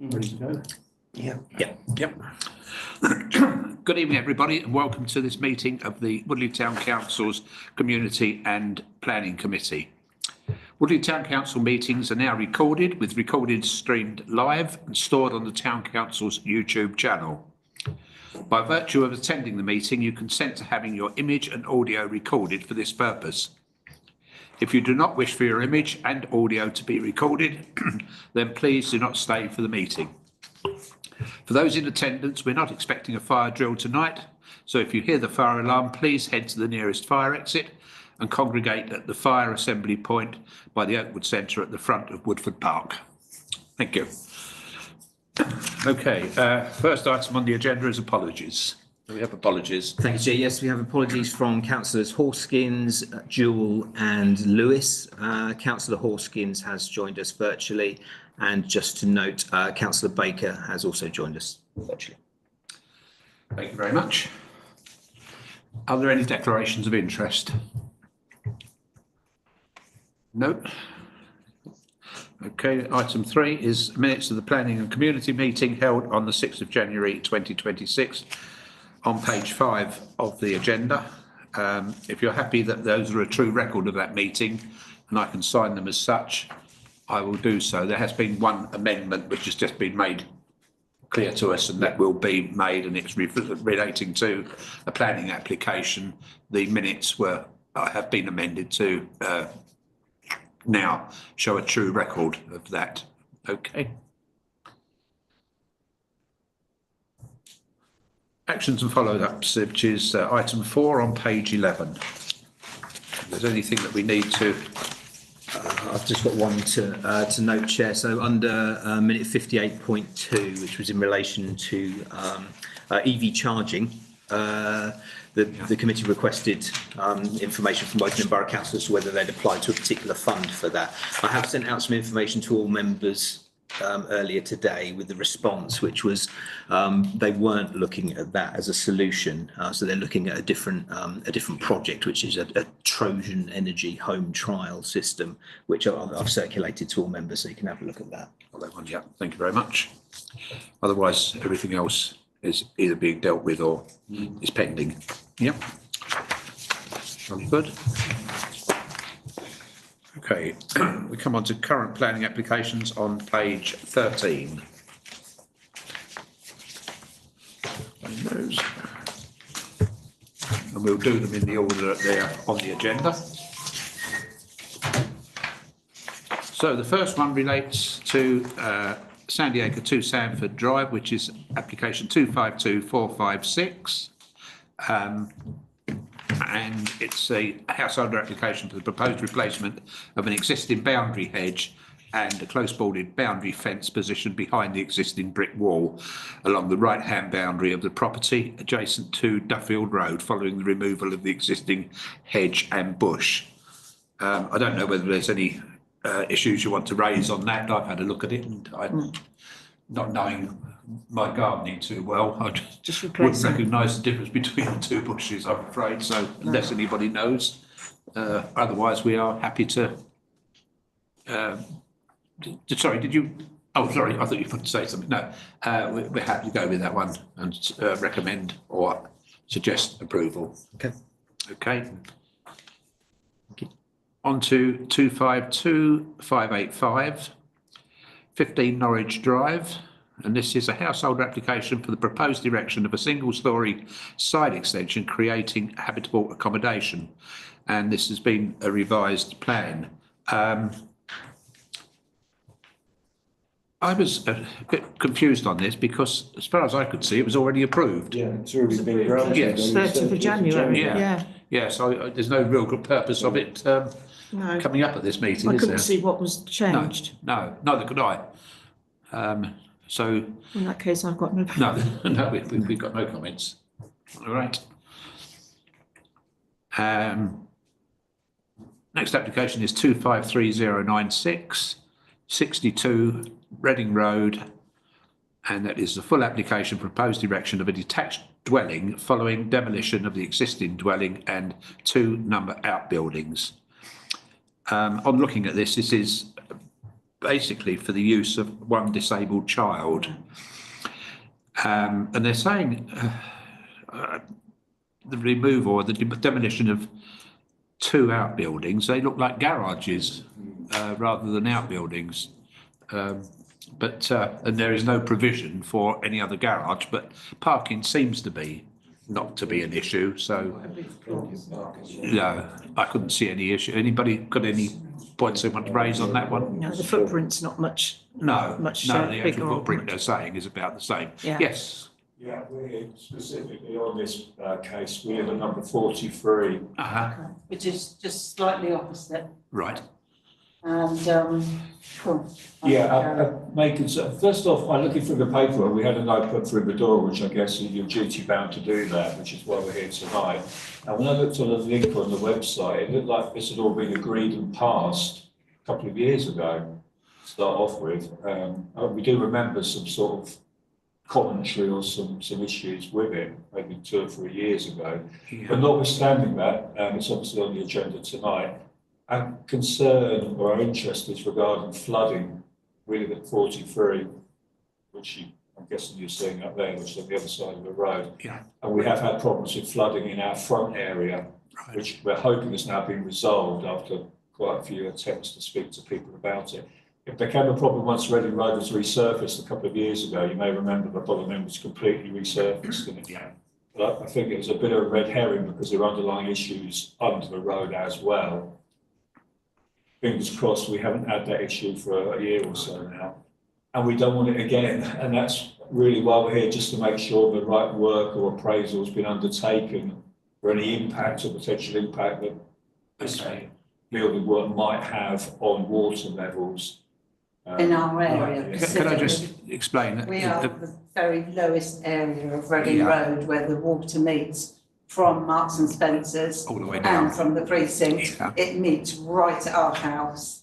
Ready to go? Yep. Good evening, everybody, and welcome to this meeting of the Woodley Town Council's Community and Planning Committee. Woodley Town Council meetings are now recorded, with recordings streamed live and stored on the Town Council's YouTube channel. By virtue of attending the meeting, you consent to having your image and audio recorded for this purpose. If you do not wish for your image and audio to be recorded, then please do not stay for the meeting. For those in attendance, we're not expecting a fire drill tonight, so if you hear the fire alarm, please head to the nearest fire exit and congregate at the fire assembly point by the Oakwood Centre at the front of Woodford Park. Thank you. Okay, first item on the agenda is apologies. We have apologies. Thank you, Chair. Yes, we have apologies from Councillors Horskins, Jewell and Lewis. Councillor Horskins has joined us virtually, and just to note, Councillor Baker has also joined us virtually. Thank you very much. Are there any declarations of interest? No. Okay, item 3 is minutes of the Planning and Community meeting held on the 6th of January 2026 on page 5 of the agenda. If you're happy that those are a true record of that meeting and I can sign them as such, I will do so. There has been one amendment which has just been made clear to us, and that will be made, and it's relating to a planning application. The minutes have been amended to now show a true record of that. Okay. Actions and follow-ups, which is item 4 on page 11. If there's anything that we need to... I've just got one to note, Chair. So under minute 58.2, which was in relation to EV charging, the committee requested information from both Borough Council as to whether they'd applied to a particular fund for that. I have sent out some information to all members earlier today with the response, which was they weren't looking at that as a solution, so they're looking at a different project, which is a Trojan Energy home trial system, which I've circulated to all members, so you can have a look at that. Well, that one, yeah. Thank you very much. Otherwise, everything else is either being dealt with or is pending. Yep. Very good. Okay, we come on to current planning applications on page 13. And we'll do them in the order that they're on the agenda. So the first one relates to Sandy Acre 2 Sanford Drive, which is application 252456. And it's a householder application for the proposed replacement of an existing boundary hedge and a close boarded boundary fence positioned behind the existing brick wall along the right-hand boundary of the property adjacent to Duffield Road, following the removal of the existing hedge and bush. I don't know whether there's any issues you want to raise on that. I've had a look at it, and not knowing my gardening too well, I just wouldn't recognise the difference between the two bushes, I'm afraid, so unless anybody knows. Otherwise, we are happy to... sorry, did you... Oh, sorry, I thought you wanted to say something. No, we're happy to go with that one and recommend or suggest approval. Okay. Okay. On to 252585, 15 Norwich Drive. And this is a householder application for the proposed erection of a single-storey side extension creating habitable accommodation. And this has been a revised plan. I was a bit confused on this because, as far as I could see, it was already approved. Yeah, it's already been granted. Yes. 30th of January. Yeah, so there's no real good purpose of it No, coming up at this meeting, I is there? couldn't see what was changed. No, neither could I. So In that case, I've got no. no, we've got no comments. All right. Next application is 253096, 62 Reading Road, and that is the full application proposed erection of a detached dwelling following demolition of the existing dwelling and 2 number outbuildings. on looking at this is basically for the use of one disabled child. And they're saying the removal or the demolition of 2 outbuildings, they look like garages rather than outbuildings. And there is no provision for any other garage, but parking seems to be not to be an issue, so no, I couldn't see any issue. Anybody got any points they want to raise on that one? No, the footprint's not much. No, Much, no, the bigger actual or footprint much- they're saying is about the same. Yeah. Yes. Yeah, we're specifically on this case, we live at number 43. Which is just slightly opposite. Right. And, cool. Yeah, main concern, first off, I'm looking through the paperwork, we had a note put through the door, which I guess is your duty bound to do that, which is why we're here tonight. And when I looked on the link on the website, it looked like this had all been agreed and passed a couple of years ago, to start off with. We do remember some sort of commentary or some issues with it, maybe 2 or 3 years ago. But notwithstanding that, it's obviously on the agenda tonight. Our concern or our interest is regarding flooding, really at 43, which I'm guessing you're seeing up there, which is on the other side of the road. Yeah. And we have had problems with flooding in our front area, Right. which we're hoping has now been resolved after quite a few attempts to speak to people about it. It became a problem once Reading Road was resurfaced a couple of years ago. You may remember the problem was completely resurfaced. And Yeah. but I think it was a bit of a red herring because there are underlying issues under the road as well. Fingers crossed we haven't had that issue for a year or so now. And we don't want it again. And that's really why we're here, just to make sure the right work or appraisal has been undertaken for any impact or potential impact that this building work might have on water levels. In our area. Yeah. Can I just explain that? We are the very lowest area of Reading Road where the water meets from Marks and Spencer's All the way down. and from the precinct. Yeah. It meets right at our house.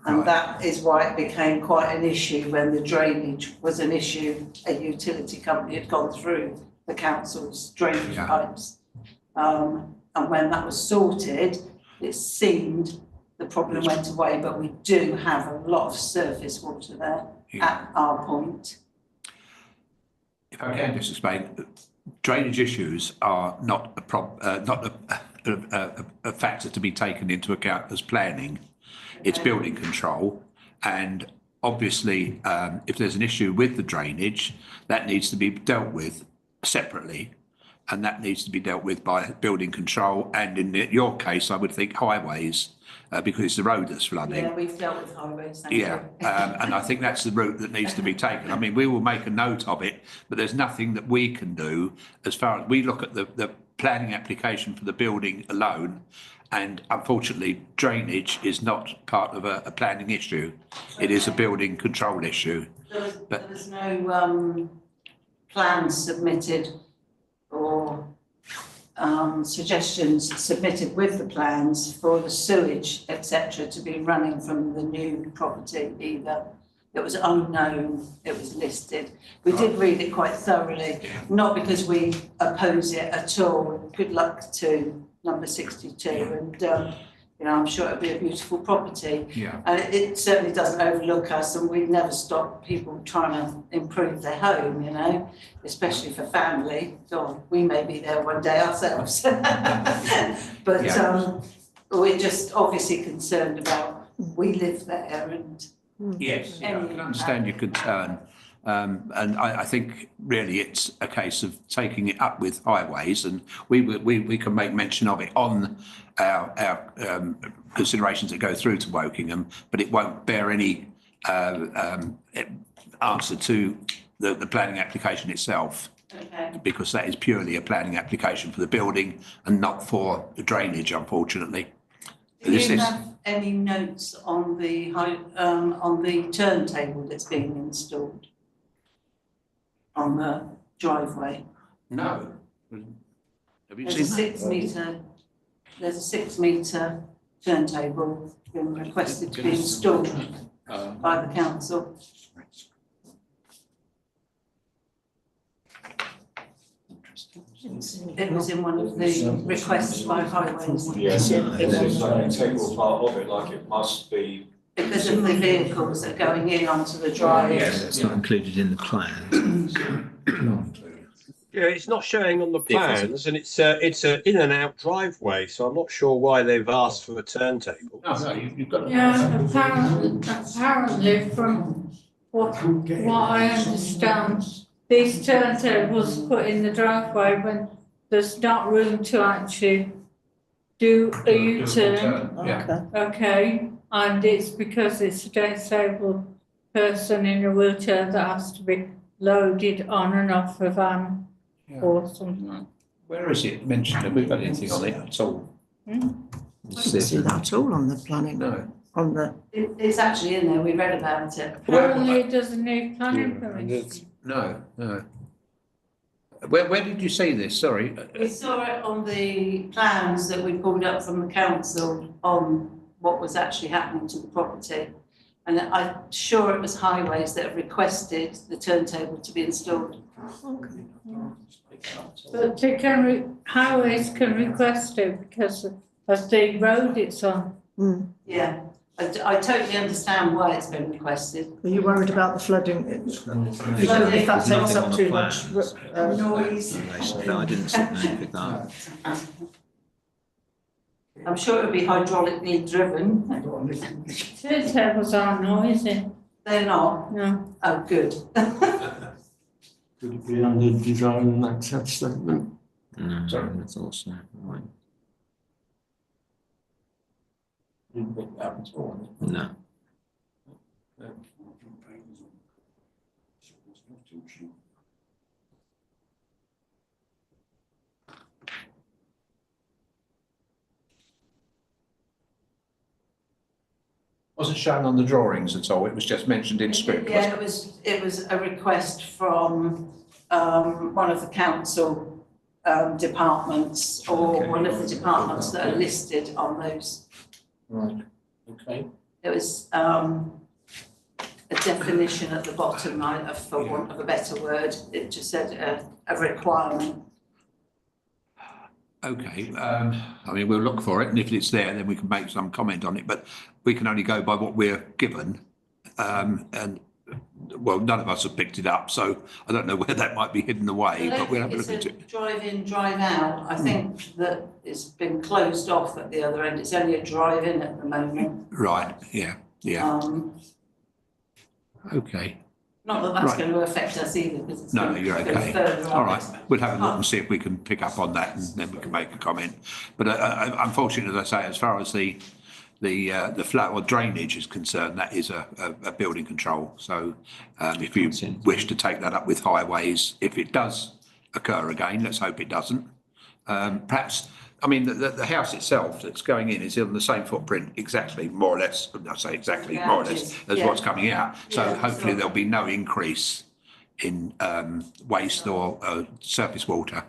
And Right. that is why it became quite an issue when the drainage was an issue. A utility company had gone through the council's drainage Yeah. pipes. And when that was sorted, it seemed the problem went away, but we do have a lot of surface water there Yeah. at our point. If I can just explain, drainage issues are not a factor to be taken into account as planning. It's building control, and obviously, if there's an issue with the drainage, that needs to be dealt with separately, and that needs to be dealt with by building control. And in your case, I would think highways, because it's the road that's flooding. Yeah, we've dealt with highways, thank you. Yeah, and I think that's the route that needs to be taken. I mean, we will make a note of it, but there's nothing that we can do as far as we look at the planning application for the building alone. And unfortunately, drainage is not part of a planning issue. It is a building control issue. There was no plans submitted or suggestions submitted with the plans for the sewage, etc., to be running from the new property either. It was unknown, it was listed. We did read it quite thoroughly, not because we oppose it at all. Good luck to number 62, and I'm sure it'll be a beautiful property. Yeah. And it certainly doesn't overlook us, and we never stop people trying to improve their home, especially for family. So we may be there one day ourselves. But we're just obviously concerned about, we live there, and Yes, I can understand your concern. And I think really it's a case of taking it up with highways, and we can make mention of it on our considerations that go through to Wokingham, but it won't bear any answer to the planning application itself, okay. because that is purely a planning application for the building and not for the drainage, unfortunately. Do you have any notes on the turntable that's being installed on the driveway? No. Have you There's a seen that? 6 metre turntable been requested to be installed by the council. It was in one of the requests by highways. Yes, it's like an integral part of it, like it must be. Because of the vehicles that are going in onto the drive. It's not included in the plan. Yeah, it's not showing on the plans, and it's a in and out driveway, so I'm not sure why they've asked for a turntable. No, you've got. Yeah, apparently from what I understand, these turntables put in the driveway when there's not room to actually do a U-turn, Yeah, okay? And it's because it's a disabled person in a wheelchair that has to be loaded on and off a van or something. where is it mentioned? Have we got anything on it at all? I didn't see that at all on the planning, No. on the, It's actually in there, we read about it. Apparently it doesn't need planning permission. No. Where did you see this? Sorry. We saw it on the plans that we pulled up from the council on what was actually happening to the property. And I'm sure it was highways that have requested the turntable to be installed. But they can, highways can request it because of the road it's on. Yeah, I totally understand why it's been requested. are you worried about the flooding? If that There's takes nothing up on the too plan. much Noise. No, I didn't see anything like that. I'm sure it would be hydraulically driven. Turntables aren't noisy, They're not. no. Oh, good. Could it be under design and access statement? No, I thought so. Right. No. Wasn't shown on the drawings at all. It was just mentioned in script. Yeah, wasn't it was a request from one of the council departments or Okay. one of the departments that are listed on those. Right. Okay. There was a definition at the bottom, for want of a better word, it just said a requirement. Okay. I mean, we'll look for it, and if it's there, then we can make some comment on it. But we can only go by what we're given, and well, none of us have picked it up, so I don't know where that might be hidden away. But we'll have a look into it. It's a drive-in, drive-out. I think that it's been closed off at the other end. It's only a drive-in at the moment. Right. Yeah. Yeah. Okay. Not that that's Right. going to affect us either, because it's No, going to you're go okay. further All up. right, we'll have a look and see if we can pick up on that, and then we can make a comment. But unfortunately, as I say, as far as the flood or drainage is concerned, that is a building control. So if you wish to take that up with highways, if it does occur again, let's hope it doesn't. Perhaps, I mean, the house itself that's going in is on the same footprint exactly, more or less, I say exactly, more or less, as Yeah. what's coming out. So Yeah, hopefully sure. there'll be no increase in waste or surface water.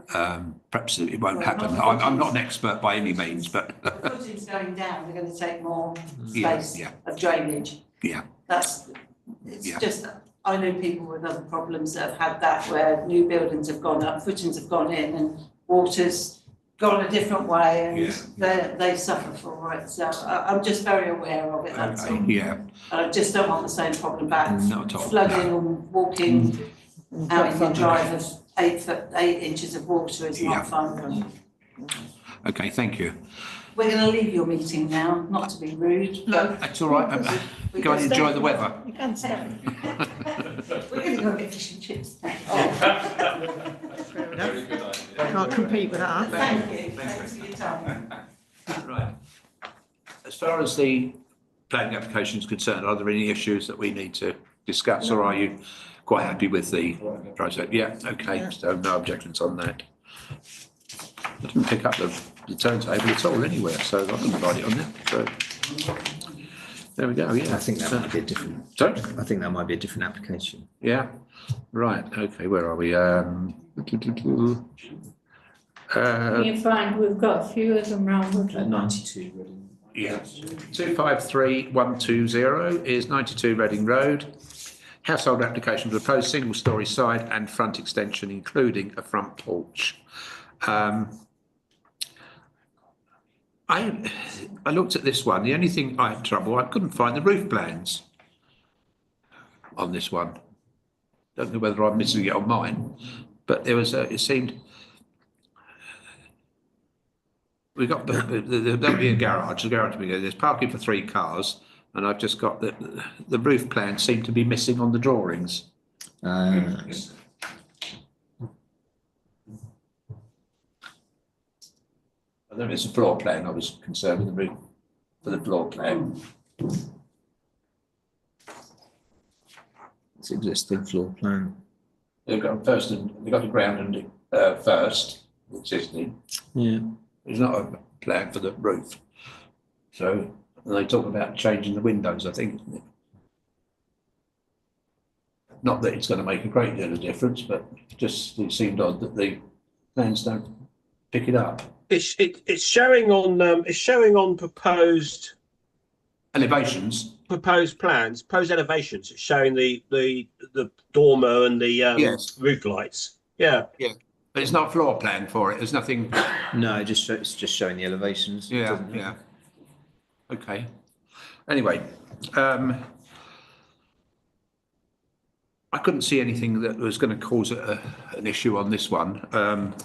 Perhaps it won't happen. I'm not an expert by any means, but The footings going down, they're going to take more Yeah, space yeah. of drainage. yeah, It's Yeah. just, I know people with other problems that have had that, where new buildings have gone up, footings have gone in, and water's gone a different way, and they suffer for it. So I'm just very aware of it, that's all. okay, yeah, And I just don't want the same problem back. Not at all, Flooding and walking out in your fun. drive of 8 inches of water is Yeah. not fun. okay, thank you. We're going to leave your meeting now, not to be rude, No, but that's all right. we Go and can enjoy stay. the weather. You can stay. We're going to go get fish and chips now. Fair enough. Can't compete with that. Thank you, thanks for your time. Right. As far as the planning application is concerned, are there any issues that we need to discuss, or are you quite happy with the process? Yeah, okay, so no objections on that. I didn't pick up the turntable at all anywhere, so I couldn't find it on there, so. There we go, yeah. I think that might be a different. Sorry? I think that might be a different application. Yeah, right, okay, where are we? You find we've got a few of them round Woodland. 92 Reading. Yeah, 253120 is 92 Reading Road. household application for proposed single-storey side and front extension, including a front porch. I looked at this one. The only thing I had trouble, I couldn't find the roof plans on this one. Don't know whether I'm missing it on mine, but there was it seemed we got there'll be a garage. The garage will be there. There's parking for 3 cars, and I've just got the roof plans seem to be missing on the drawings. I don't know, it's a floor plan. I was concerned with the roof for the floor plan. It's existing floor plan. They've got first and they've got the ground and first existing. Yeah. There's not a plan for the roof. So they talk about changing the windows, I think. Not that it's going to make a great deal of difference, but just it seemed odd that the plans don't pick it up. It's showing on proposed plans, proposed elevations. It's showing the dormer and the Yes. roof lights. Yeah. But it's not floor plan for it. There's nothing. No, it's just showing the elevations. doesn't it? Yeah. Okay. Anyway, I couldn't see anything that was going to cause an issue on this one.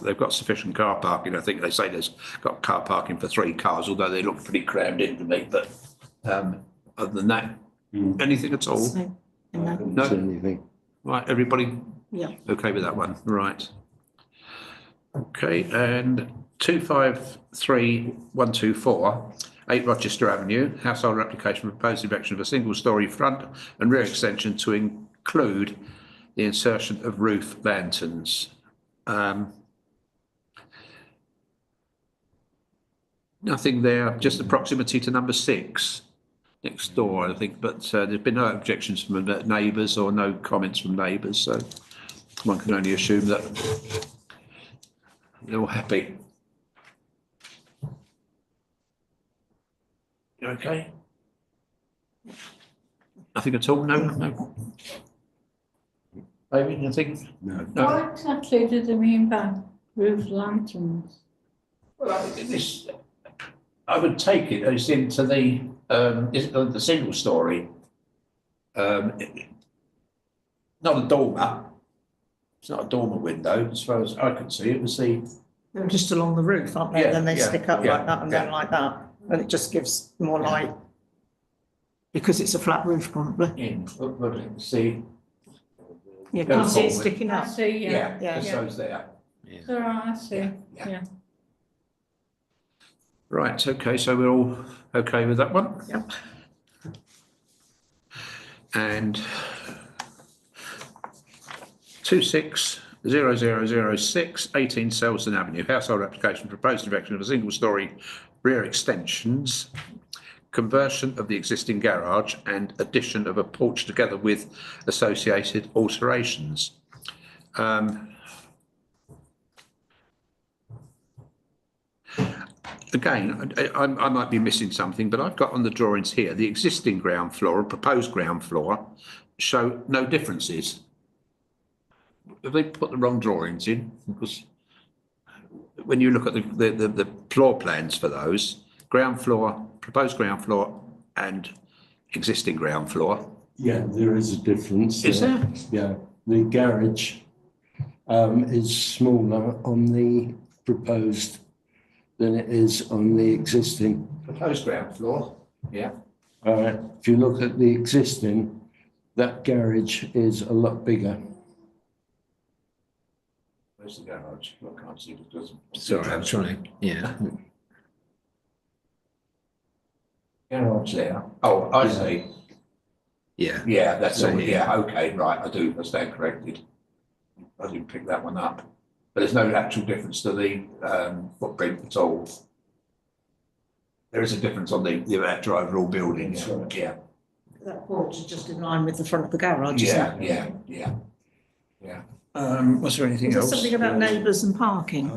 They've got sufficient car parking. I think they say there's got car parking for 3 cars, although they look pretty crammed in to me. But other than that, anything at all? No. Anything. Right, everybody? Yeah. Okay with that one, right. Okay, and 253124, 8 Rochester Avenue, household application for proposed erection of a single-storey front and rear extension to include the insertion of roof lanterns. Nothing there, just the proximity to number 6 next door, I think, but there's been no objections from the neighbours or no comments from neighbours, so one can only assume that they're all happy. You okay? Nothing at all? No. Maybe anything? No. What exactly do they mean by roof lanterns? Well, this, I would take it as into the single story. Not a dormer. It's not a dormer window, as far as I can see. It was the They're just along the roof, aren't they? Yeah, Then they yeah, stick up yeah, like that and then yeah. like that. And it just gives more light. Because it's a flat roof, probably. in. See, Yeah, Go can you see it forward. sticking I up? see, yeah. yeah, yeah. so's there. All right, I see, yeah. Right, okay, so we're all okay with that one? Yep. And 260006, 18 Selsdon Avenue, household application, proposed erection of a single-storey rear extensions, conversion of the existing garage and addition of a porch together with associated alterations. Again, I might be missing something, but I've got on the drawings here, the existing ground floor and proposed ground floor show no differences. Have they put the wrong drawings in? Because when you look at the floor plans for those, ground floor, proposed ground floor and existing ground floor. Yeah, there is a difference. Is there? Yeah, the garage is smaller on the proposed than it is on the existing. Proposed ground floor, yeah. If you look at the existing, that garage is a lot bigger. Where's the garage? I can't see it. Doesn't. Sorry, I'm trying to, yeah. Garage there. Oh, I see. Yeah. Yeah, that's So, all. yeah. Yeah, okay, right. I do. I stand corrected. I didn't pick that one up. But there's no actual difference to the footprint at all. There is a difference on the overall building. That's Yeah. right. Yeah. That porch is just in line with the front of the garage, isn't it? Yeah. Was there anything Is there else? something about neighbours and parking?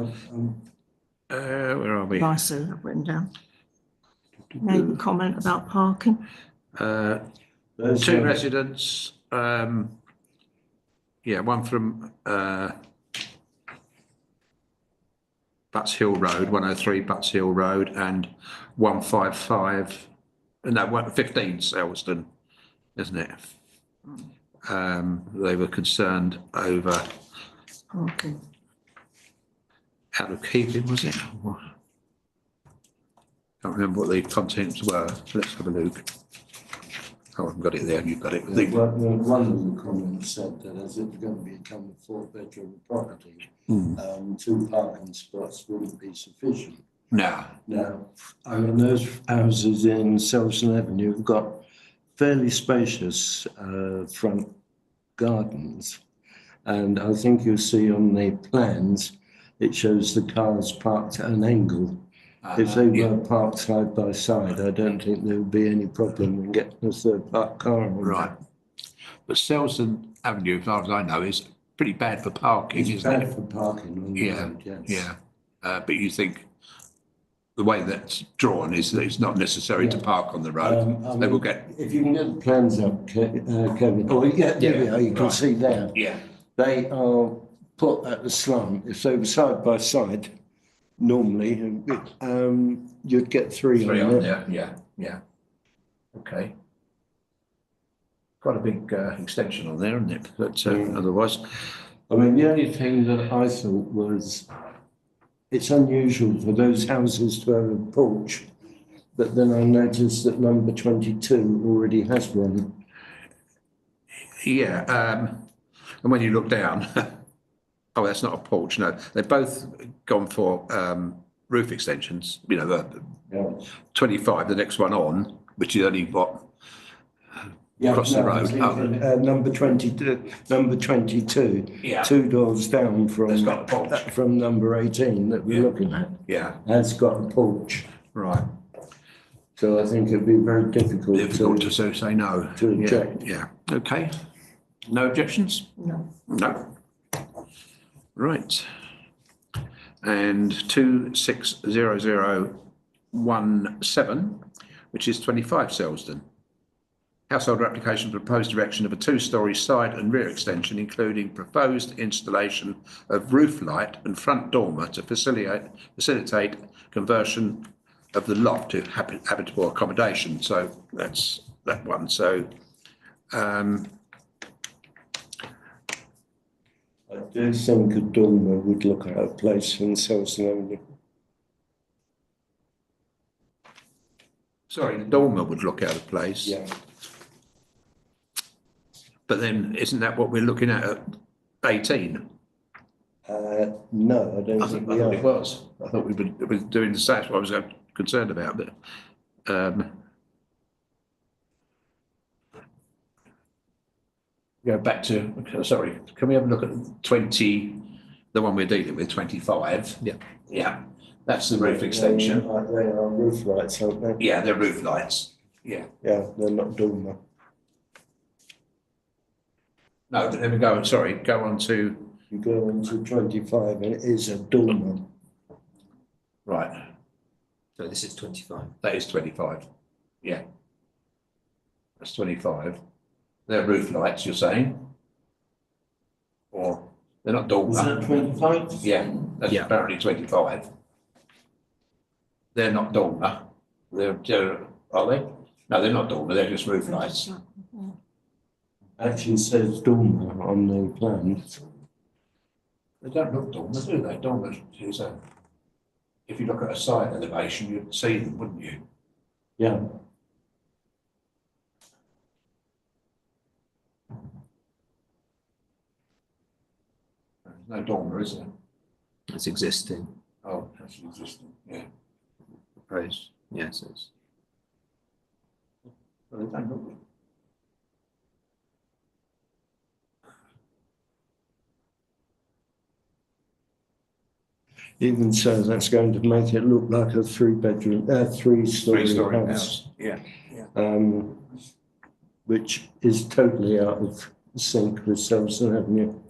Where are we? I see that written down. Neighbour comment about parking. Those 2 are- residents, one from Butts Hill Road, 103 Butts Hill Road, and 155, no, 15 Selsdon, isn't it? They were concerned over Okay. out of keeping, was it? Can't remember what the contents were. Let's have a look. Oh, I've got it there, you've got it. One of the comments said that as it's going to become a 4-bedroom property, 2 parking spots wouldn't be sufficient. No. Now, I mean, those houses in Selsdon Avenue have got fairly spacious front gardens. And I think you'll see on the plans, it shows the cars parked at an angle. If they were parked side by side, I don't think there would be any problem in getting a third parked car on. Right. But Selsdon Avenue, as far as I know, is pretty bad for parking, It's isn't bad it? for parking on the Yeah, road, yes. yeah. But you think the way that's drawn is that it's not necessary to park on the road. I They will mean, get, If you can get the plans up, Kevin, oh, yeah, there we are, you can right. see there. yeah, They are put at the slant. If they were side by side, normally, you'd get 3 three on on there. there, yeah. Okay. Quite a big extension on there, isn't it? But otherwise, I mean, the only thing that I thought was, it's unusual for those houses to have a porch, but then I noticed that number 22 already has one. yeah. And when you look down, oh, that's not a porch, no. They've both gone for roof extensions, you know, the Yeah. 25, the next one on, which is only what, Yeah, across the no, road. number 22, Yeah. 2 doors down It's got a porch. from number 18 that we're Yeah. looking at, Yeah, has got a porch. right. So I think it'd be very difficult Difficult to, to say no. to Yeah, object. yeah, okay. No objections? No. No. Right. And 260017, which is 25 Selsdon. Householder application for proposed erection of a 2-storey side and rear extension, including proposed installation of roof light and front dormer to facilitate conversion of the loft to habitable accommodation. So that's that one. So, I do think a dormer would look out of place in Selsdon Avenue. sorry, the dormer would look out of place. Yeah. But then, isn't that what we're looking at 18? No, I don't I think thought we it are. was. I thought we were doing the same. That's what I was concerned about. But go back to, sorry, can we have a look at 20, the one we're dealing with, 25? Yeah. Yeah, that's the roof extension. They are roof lights, aren't they? Yeah, they're roof lights. Yeah. Yeah, they're not dormer. No, but there we go. Sorry, go on to, You go into 25 and it is a dormer. right, So this is 25. that is 25. Yeah. That's 25. They're roof lights, you're saying? Or they're not dormer? Is that 25? Yeah, that's Yeah. apparently 25. They're not dormer. They're, are they? No, they're not dormer, they're just roof lights. Actually says dormer on the plans. They don't look dormer, do they? Dormer is a, if you look at a side elevation, you'd see them, wouldn't you? Yeah. There's no dormer, is there? It's existing, Oh, that's existing, yeah. proposed, yes, it's. Well, they don't look. Even so, that's going to make it look like a 3-bedroom, 3-storey Three-storey house. house, yeah. Which is totally out of sync with Selsdon Avenue.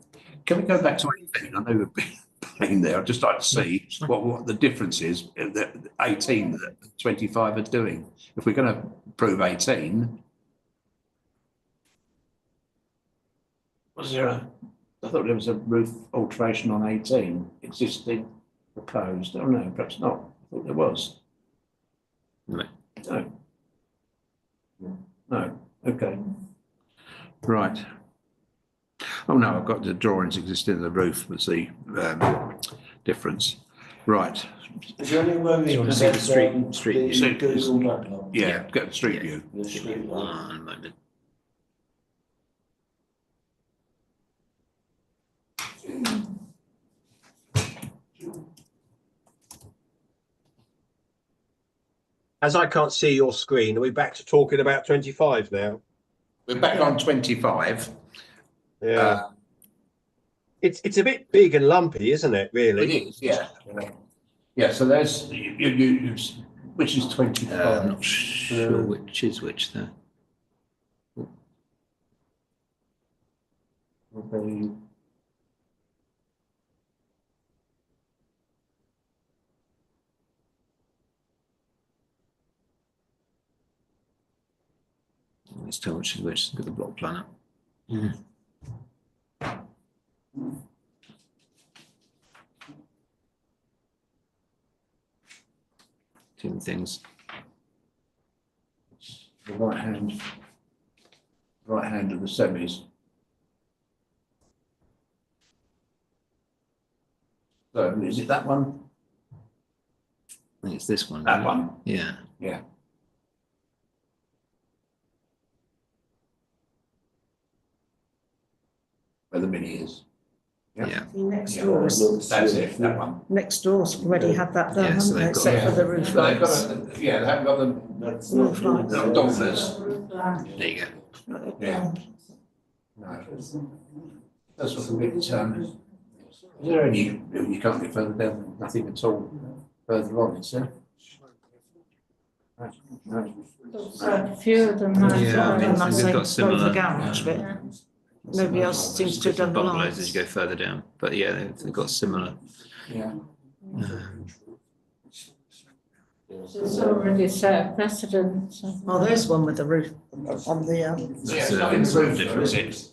Can we go back to 18? I know we've been playing there. I'd just like to see what the difference is that 18 that 25 are doing. If we're going to prove 18, Was there I thought there was a roof alteration on 18, existing, proposed. Oh no, perhaps not. I thought there was. No. No. No, okay. Right. Oh no, I've got the drawings existing in the roof. That's the difference. Right. Is there any way You wanna see the street view? Google map? Yeah, get the street view. The Give me street map. one moment. As I can't see your screen, are we back to talking about 25 now? We're back on 25. Yeah. It's a bit big and lumpy, isn't it, really? It is, yeah. Yeah, so there's, which is I'm 25. not sure which is which there. Okay. Let's tell which is which. Get the block plan up. Two things. The right hand of the semis. So is it that one? I think it's this one. That isn't it? one? Yeah. Yeah. Where the mini is. Yeah. Next Yeah, doors, that's it, that one. next doors already had that done, Yeah, so haven't they, they've got- except for the roof But they've lights. got, yeah, they haven't got the That's Roof not lights. little dormers. There you go. Yeah. No. That's what's a bit, is there any, you can't get further down, nothing at all further on, is there? No. A few of them have. Yeah, I mean, And that's they've the got similar. garage bit. Nobody else seems to have done the Bungalows as lights. you go further down, but yeah, they've got similar. Yeah. It's already set a precedent. So. Oh, there's one with the roof on the, That's, It's some roof, difference. it's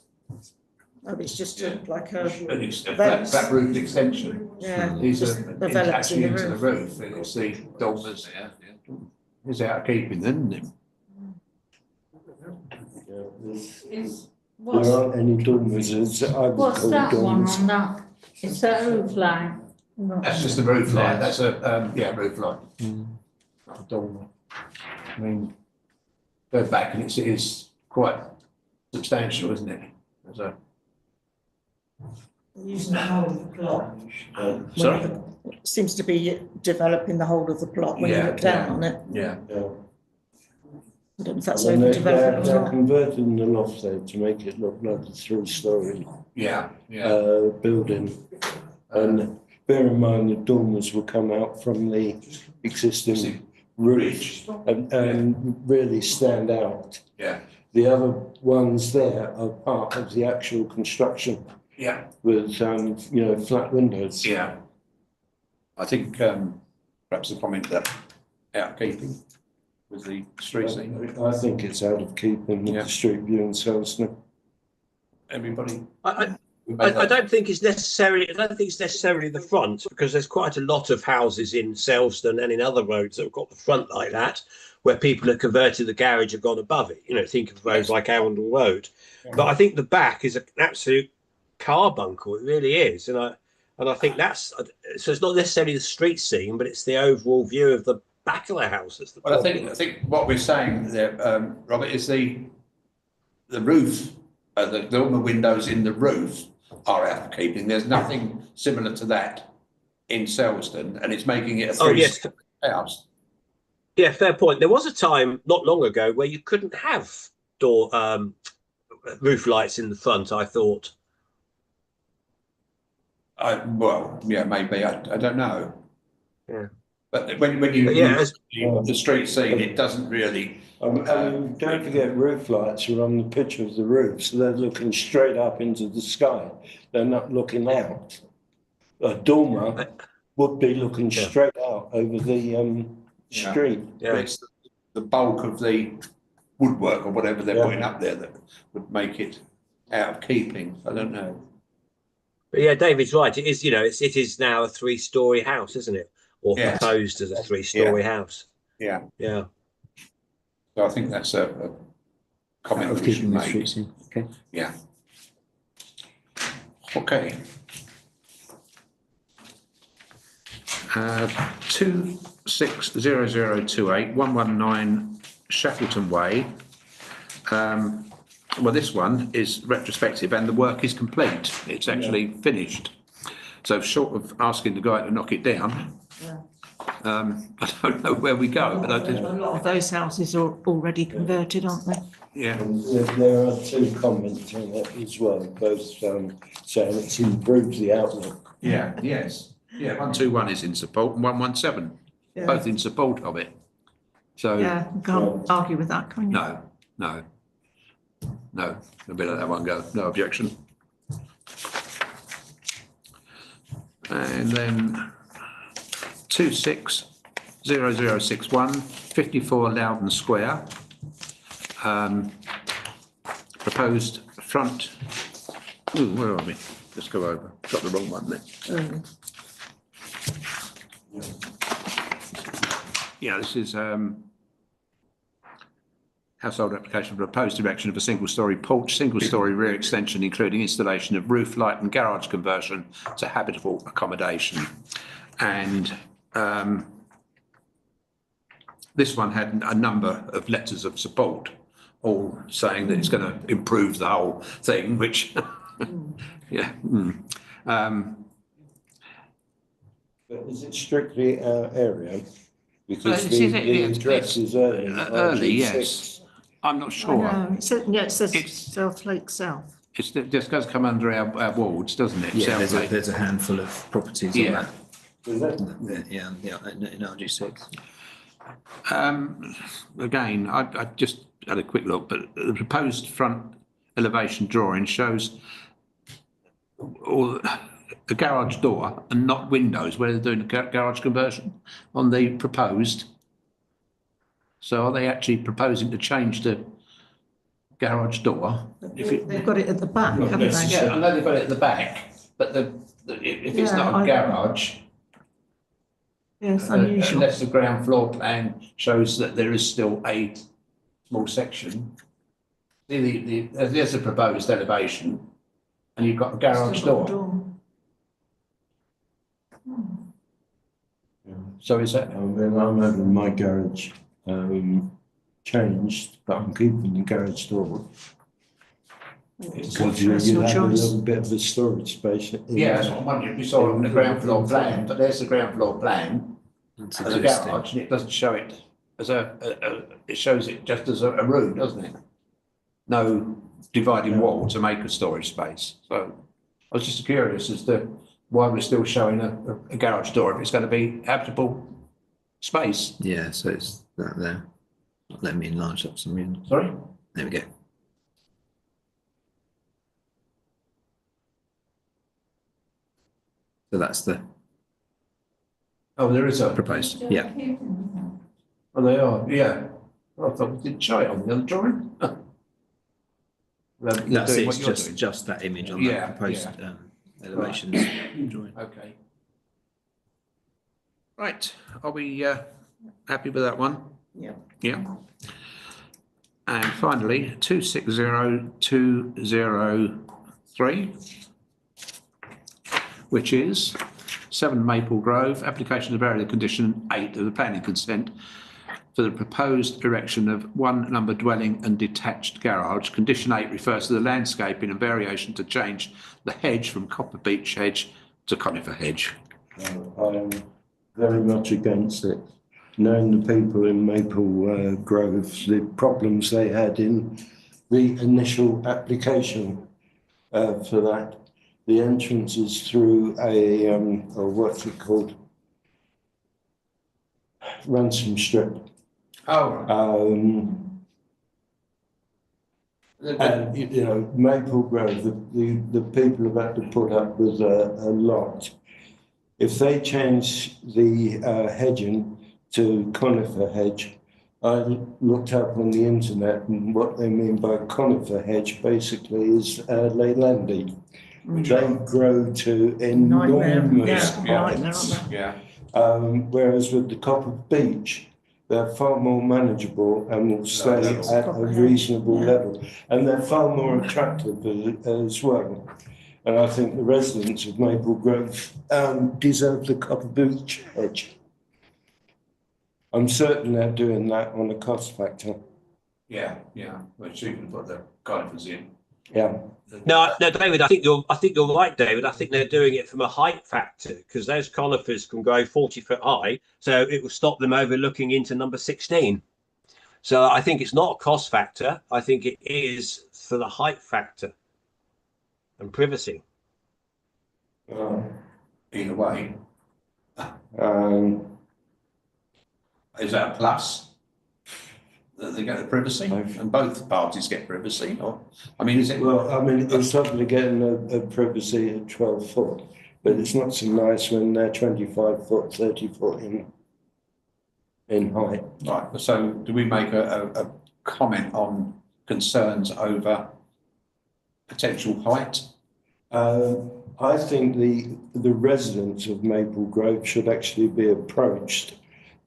oh, it's just like a, flat roof extension. yeah, These just are the vellets actually in the into the roof. roof, and it's the dormers there. It's out of keeping, isn't it? It's, There what's, aren't any dormers, as I would what's call that one dormers. on that? Is that a roof line? No. That's just a roof light, that's a, yeah, roof light. Not a dormer. I mean, go back and it is quite substantial, isn't it? There's a, Using the whole of the plot. sorry? Seems to be developing the whole of the plot when you Yeah, look down yeah. on it. Yeah. I don't know if that's And they're overdevelopment or they're not. converting the loft there to make it look like a three-storey Yeah, yeah. building. And bear in mind, the dormers will come out from the existing roof and really stand out. Yeah, The other ones there are part of the actual construction yeah, with, flat windows. yeah. I think, perhaps the comment that out of keeping with the street scene. I think it's out of keeping with Yeah. the street view in Selston. Everybody. I don't think it's necessarily the front, because there's quite a lot of houses in Selston and in other roads that have got the front like that, where people have converted the garage and gone above it. You know, think of roads like Arundel Road. But I think the back is an absolute carbuncle. It really is, and I think that's so. It's not necessarily the street scene, but it's the overall view of the back of the house. That's the Well, I problem. think what we're saying there, Robert, is the roof, the dormer windows in the roof are out of keeping. There's nothing similar to that in Selston, and it's making it a Oh yes, house. yeah, fair point. There was a time not long ago where you couldn't have roof lights in the front. I thought. Well, yeah, maybe. I don't know. Yeah. But when you But yeah, use the street scene, it doesn't really. Don't forget, roof lights are on the pitch of the roof, so they're looking straight up into the sky. They're not looking out. A dormer would be looking Yeah. straight out over the street. Yeah. But it's the bulk of the woodwork or whatever they're Yeah. putting up there that would make it. out of keeping. I don't know. But yeah, David's right. It is, you know, it is now a 3-story house, isn't it? Or Yes. proposed as a 3-story house. Yeah. Yeah. So I think that's a comment Of we should keeping the make. streets in, okay. Yeah. Okay. 260028 119 Shackleton Way. Well, this one is retrospective and the work is complete. It's actually finished. So short of asking the guy to knock it down, I don't know where we go, but I A did, lot of those houses are already converted, aren't they? yeah. And there are two comments on it as well, both saying it's improved the outlook. Yeah, yes. Yeah, 121 is in support and 117, both in support of it. So, Yeah, you can't argue with that, can you? no. I'll be let that one go. No objection. And then 260061, 54 Loudon Square. Proposed front. Ooh, where are we? Let's go over. Got the wrong one there. Yeah, this is household application for proposed erection of a single-storey porch, single-storey rear extension, including installation of roof light and garage conversion to habitable accommodation. And this one had a number of letters of support, all saying that it's going to improve the whole thing, which, yeah. But is it strictly our area? Because Well, this the is- address is early. Early, RG6. yes. I'm not I sure. know, it says It's- South Lake South. It just does come under our wards, doesn't it? Yeah, South there's a handful of properties on Yeah. that. Is it? Yeah, in RG6. Again, I just had a quick look, but the proposed front elevation drawing shows all a garage door and not windows where they're doing the garage conversion on the proposed. So are they actually proposing to change the garage door? If it, They've got it at the back, haven't they? yeah, I know they've got it at the back, but if it's Yeah, not a I- garage, Yeah, it's unusual. unless the ground floor plan shows that there is still a small section. There's a proposed elevation and you've got a garage Still got a door. So is that, I mean, I'm having my garage changed, but I'm keeping the garage door. Because you Personal have a choice. little bit of a storage space. in yeah, that's there. what I'm wondering. We saw it on the ground floor plan, but there's the ground floor plan It's as a existing. garage and it doesn't show it as it shows it just as a room, doesn't it? No dividing wall to make a storage space. So I was just curious as to why we're still showing a garage door if it's going to be habitable space. Yeah, so it's that there. Not letting me enlarge that for some reason. Sorry? There we go. So that's the Oh, there is a, proposed, yeah. oh, they are, yeah. Well, I thought we didn't show it on the other drawing. Well, you're That's doing it, what it's you're just, doing. just that image on Yeah, that proposed elevations drawing. Okay. Right, are we happy with that one? Yeah. Yeah. And finally, 260203, which is 7 Maple Grove, application to vary the condition 8 of the planning consent for the proposed erection of 1 number dwelling and detached garage. Condition 8 refers to the landscaping and variation to change the hedge from copper beech hedge to conifer hedge. I'm very much against it. Knowing the people in Maple Grove, the problems they had in the initial application for that, the entrance is through a, or what's it called? Ransom strip. Oh, And, you know, Maple Grove, the people have had to put up with a lot. If they change the hedging to conifer hedge, I looked up on the internet, and what they mean by conifer hedge basically is Leylandii. They grow to enormous heights. Yeah. Whereas with the copper beech, they're far more manageable and will stay level. at a reasonable level. And they're far more attractive as well. And I think the residents of Maple Grove deserve the copper beech hedge. I'm certain they're doing that on a cost factor. Yeah, which you can put the conifers in. Yeah. No, David, I think you're right, David. I think they're doing it from a height factor because those conifers can grow 40 foot high, so it will stop them overlooking into number 16. So I think it's not a cost factor. I think it is for the height factor and privacy. Either way, Um, is that a plus? That they get the privacy and both parties get privacy, or I mean, is it? well, I mean, it's lovely getting a privacy at 12 foot, but it's not so nice when they're 25 foot, 30 foot in height. Right. So, do we make a comment on concerns over potential height? I think the residents of Maple Grove should actually be approached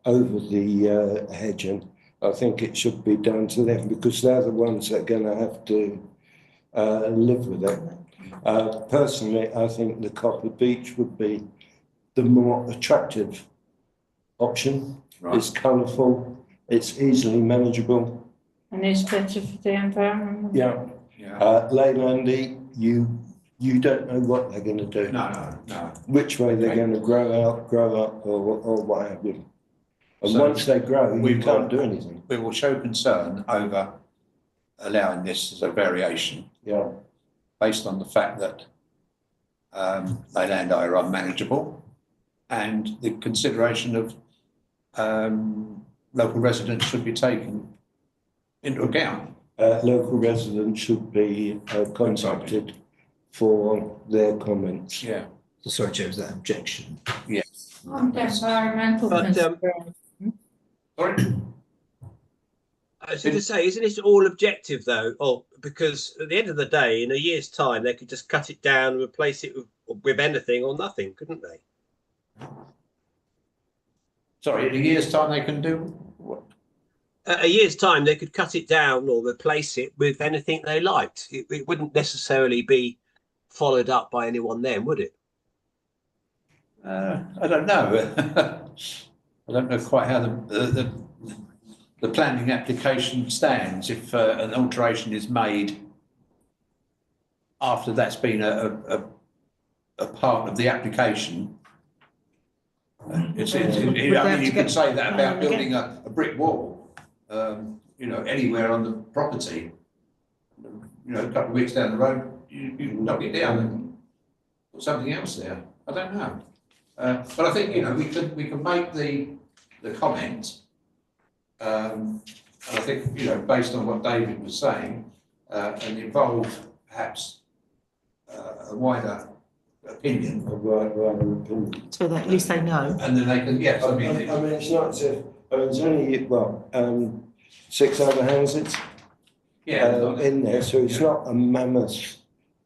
over the hedging. I think it should be down to them because they're the ones that are going to have to live with it. Personally, I think the copper beech would be the more attractive option. Right. It's colourful, it's easily manageable. And it's better for the environment. Yeah. Leylandii, you don't know what they're going to do. No. Which way they're going to grow up, or what have you. And So once they grow, we you can't do anything. We will show concern over allowing this as a variation Yeah. based on the fact that Leylandii are unmanageable and the consideration of local residents should be taken into account. Local residents should be contacted for their comments. Yeah. Sorry, Joe, is that objection? On the environmental But, concern. Sorry? I was going to say, isn't it all objective though? Oh, because at the end of the day, in a year's time, they could just cut it down and replace it with anything or nothing, couldn't they? Sorry, in a year's time they can do what? A year's time, they could cut it down or replace it with anything they liked. It wouldn't necessarily be followed up by anyone then, would it? I don't know. I don't know quite how the planning application stands. If an alteration is made after that's been a part of the application, I mean, you could say that about building a brick wall, anywhere on the property. A couple of weeks down the road, you can knock it down and put something else there. I don't know. But I think, we can make the comment, and I think, based on what David was saying, and involve perhaps a wider opinion. So that at least they know. And then they can, yes, I mean, it's not as if there's only 6 other houses in there, so it's not a mammoth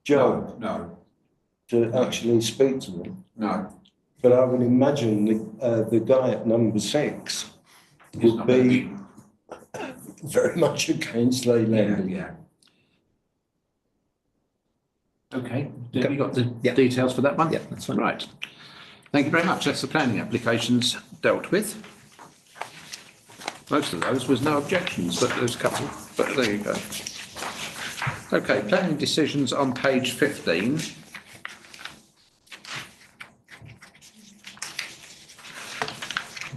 job No, to actually speak to them. no. But I would imagine the guy at number 6 would be very much against Leylandii. Yeah. Okay, have you got the Yeah. details for that one? Yeah, that's fine. Right. Thank you very much. That's the planning applications dealt with. Most of those was no objections, but there's a couple, but there you go. Okay, planning decisions on page 15.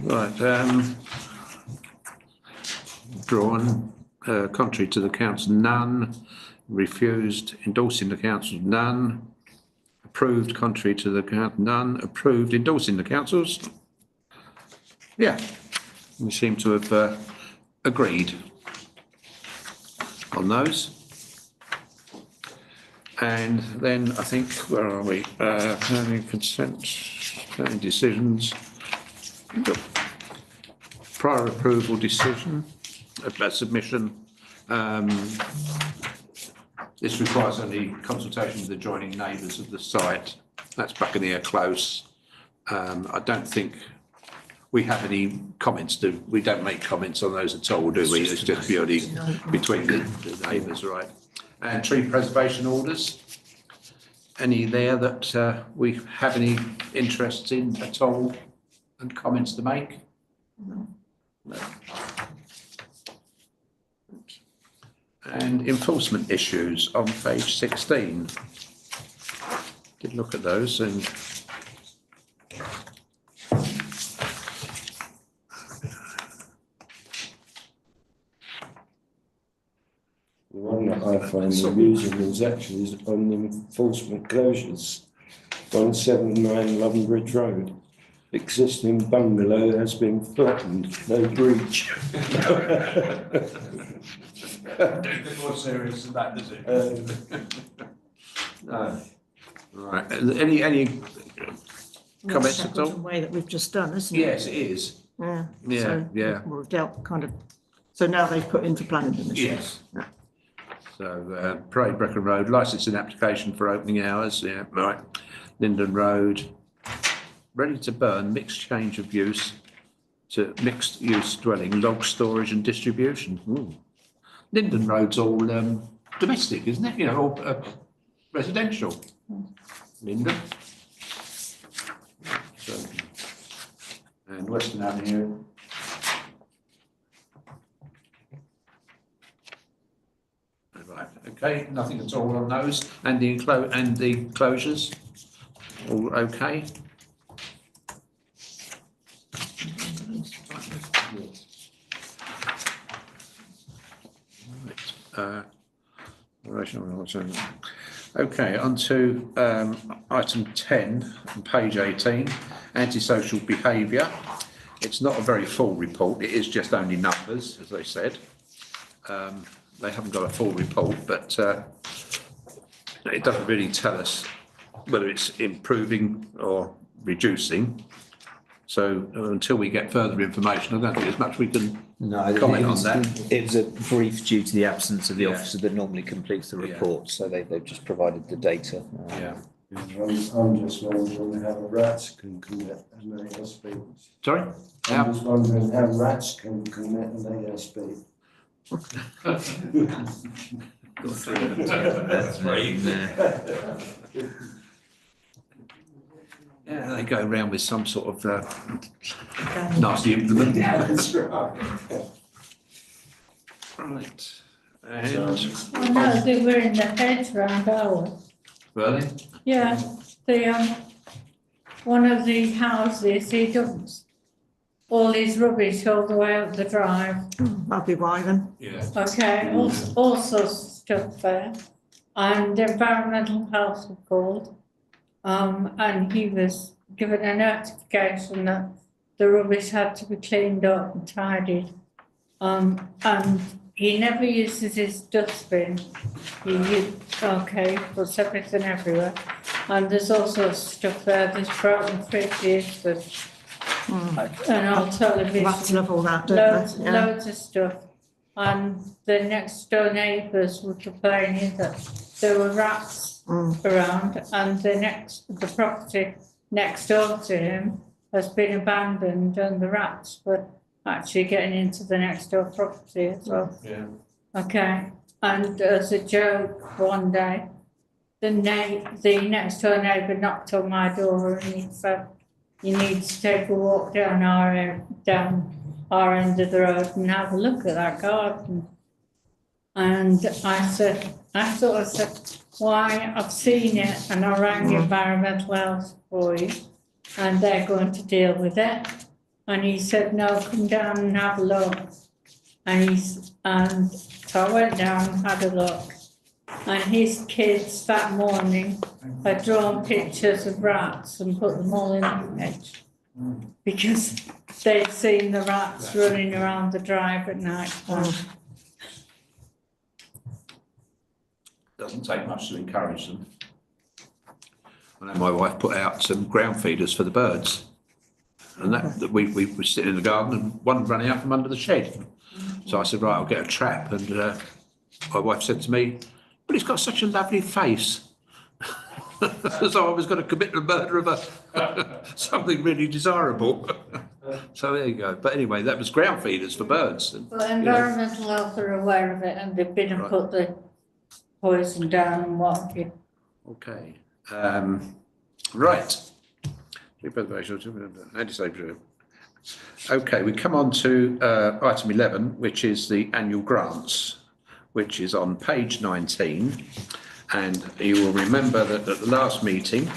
Right, drawn, contrary to the council, none. Refused, endorsing the council, none. Approved, contrary to the council, none. Approved, endorsing the councils. Yeah, we seem to have agreed on those. And then I think, where are we? Planning consent, planning decisions. Prior approval decision. a submission. This requires only consultation with adjoining neighbours of the site. That's Buccaneer Close. I don't think we have any comments. We don't make comments on those at all, do we? It's just purely between the neighbours, right? And tree preservation orders. Any there that we have any interest in at all and comments to make? No. And enforcement issues on page 16. Did look at those and The one that I find amusing is actually on the enforcement closures. 179 London Road. Existing bungalow has been flattened, no breach. don't get more serious than that, does it? No. Right. Any comments at The all? way that we've just done, isn't it? Yes, it is. Yeah. Yeah, So yeah. We've dealt kind of, so now they've put into planning permission. Yes. So Parade Brecon Road, licensing application for opening hours. Yeah, right. Linden Road, ready to burn, mixed change of use to mixed use dwelling, log storage and distribution. Ooh. Linden Road's all domestic, isn't it? You know, all residential. Linden. So, and Western Avenue. Right, okay, nothing at all on those. And the closures, all okay? Okay, on to item 10 on page 18, antisocial behaviour. It's not a very full report, it is just only numbers, as they said. They haven't got a full report, but it doesn't really tell us whether it's improving or reducing. So until we get further information, I don't think there's much we can comment on that. It was a brief due to the absence of the Yeah. officer that normally completes the Yeah. report, so they've just provided the data. Yeah. I'm just wondering how rats can commit an ASB. Sorry? I'm just wondering how rats can commit an ASB. Yeah, they go around with some sort of nasty implement. That's right. Right. Oh, And, no, they were in the hedge round ours. Burley? Yeah, one of the houses, he dumps all his rubbish all the way up the drive. That'd be why then. Yeah. Okay, all sorts of stuff there. And environmental health was called. And he was given a notification that the rubbish had to be cleaned up and tidied. And he never uses his dustbin. He puts everything everywhere. And there's also stuff there, there's broken fridges, there's an old television. Rats love all that, don't they? Yeah. Loads of stuff. And the next door neighbours were complaining that there were rats around, and the property next door to him has been abandoned, and the rats were actually getting into the next door property as well. Yeah. Okay, and as a joke, one day, the next door neighbour knocked on my door and he said, "You need to take a walk down our end of the road and have a look at that garden." And I said, "Why? I've seen it," and I rang Environmental Health Boys, and they're going to deal with it. And he said, "No, come down and have a look." And so I went down and had a look. And his kids that morning had drawn pictures of rats and put them all in the hedge because they'd seen the rats running around the drive at night. Doesn't take much to encourage them. I know my wife put out some ground feeders for the birds. And that we were sitting in the garden and one ran out from under the shed. So I said, right, I'll get a trap. And my wife said to me, but he's got such a lovely face. So I was going to commit the murder of something really desirable. So there you go. But anyway, that was ground feeders for birds. And, But environmental health are aware of it and they've been and Right. put the poison down and what have you. okay. Right. Okay, we come on to item 11, which is the annual grants, which is on page 19. And you will remember that at the last meeting,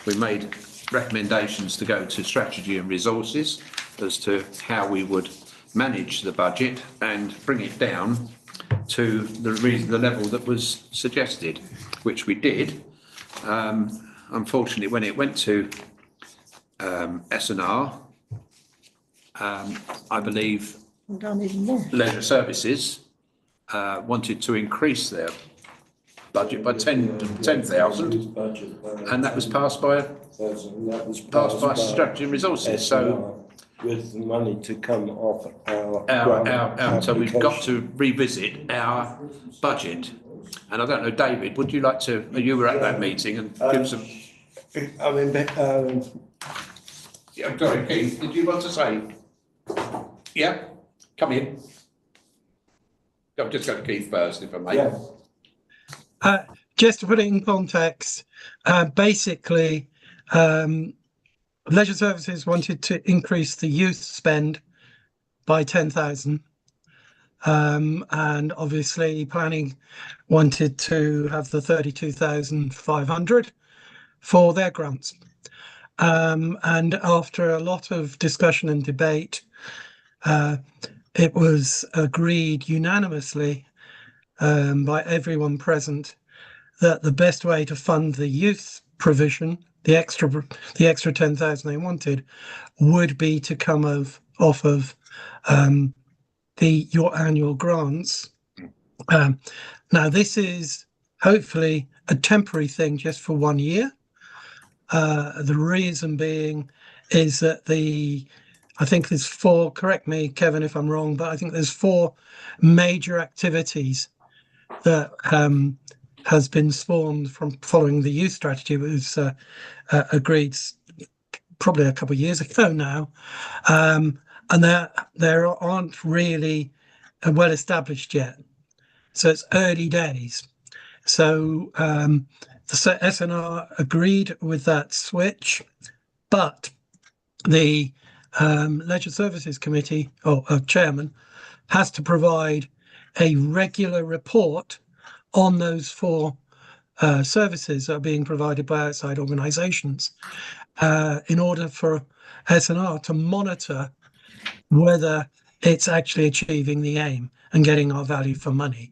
we made recommendations to go to strategy and resources as to how we would manage the budget and bring it down to the level that was suggested, which we did. Unfortunately, when it went to S&R, I believe Done even more. Leisure Services wanted to increase their budget by 10,000, and that was passed by Strategy and Resources. So with the money to come off so we've got to revisit our budget. And I don't know, David, would you like to? You were at that meeting and give some. I mean, Yeah, sorry, Keith. Did you want to say? Yeah, come in. I'll just go to Keith first, if I may. yeah. Just to put it in context, basically, Leisure Services wanted to increase the youth spend by 10,000. And obviously planning wanted to have the 32,500 for their grants. And after a lot of discussion and debate, it was agreed unanimously by everyone present that the best way to fund the youth provision, the extra 10,000 they wanted, would be to come off of your annual grants. Now this is hopefully a temporary thing just for 1 year. The reason being is that I think there's 4, correct me, Kevin, if I'm wrong, but I think there's 4 major activities that has been spawned from following the youth strategy. It was agreed probably a couple of years ago now. And there aren't really well established yet. So it's early days. So the S&R agreed with that switch, but the Leisure Services Committee, or chairman, has to provide a regular report on those 4 services that are being provided by outside organisations in order for S&R to monitor whether it's actually achieving the aim and getting our value for money.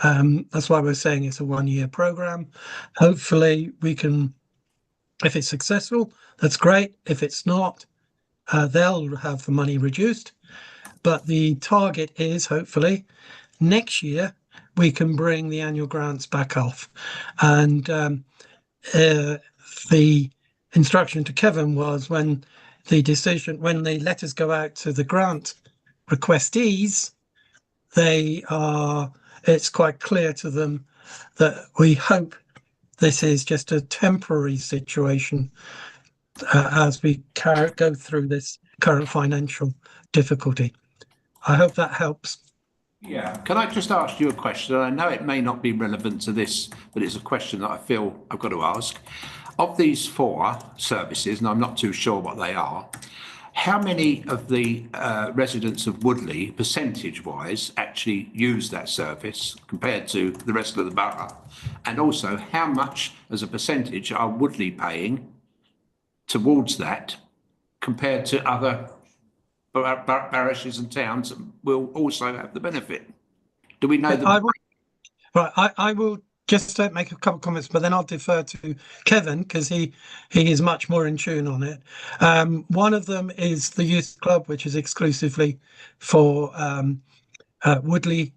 That's why we're saying it's a 1-year programme. Hopefully we can, if it's successful, that's great. If it's not, they'll have the money reduced. But the target is hopefully next year we can bring the annual grants back off. And the instruction to Kevin was when the letters go out to the grant requestees, it's quite clear to them that we hope this is just a temporary situation as we go through this current financial difficulty. I hope that helps. Yeah. Can I just ask you a question? I know it may not be relevant to this, but it's a question that I feel I've got to ask. Of these 4 services, and I'm not too sure what they are, how many of the residents of Woodley, percentage-wise, actually use that service compared to the rest of the borough? And also, how much as a percentage are Woodley paying towards that compared to other parishes and towns that will also have the benefit? Do we know I will just make a couple of comments, but then I'll defer to Kevin because he is much more in tune on it. One of them is the youth club, which is exclusively for Woodley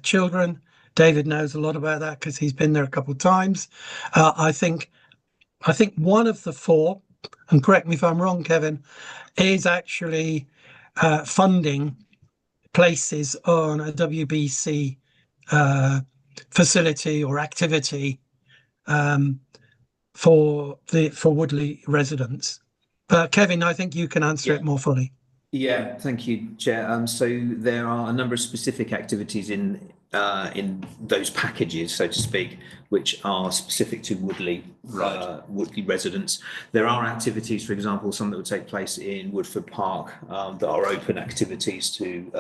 children. David knows a lot about that because he's been there a couple of times. I think one of the 4, and correct me if I'm wrong, Kevin, is actually funding places on a WBC facility or activity for Woodley residents. But Kevin, I think you can answer it more fully. Yeah, thank you, Chair. So there are a number of specific activities in those packages, so to speak, which are specific to Woodley residents. There are activities, for example, some that would take place in Woodford Park that are open activities to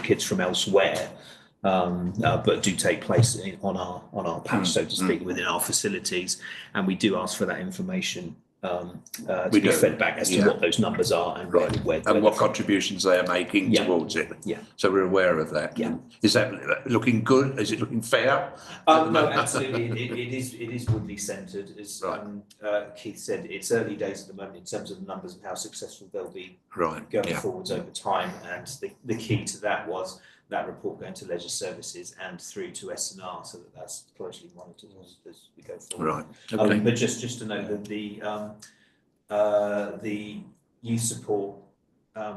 kids from elsewhere. But do take place on our patch, so to speak, within our facilities, and we do ask for that information to be fed back as to what those numbers are and where and what contributions they are making towards it. Yeah. So we're aware of that. Yeah. Is that looking good? Is it looking fair? No, absolutely. It is Woodley centred. As Keith said, it's early days at the moment in terms of the numbers and how successful they'll be going forwards over time. And the key to that was that report going to Leisure Services and through to S&R, so that's closely monitored as we go forward. Right. Okay. But just to note that the Youth Support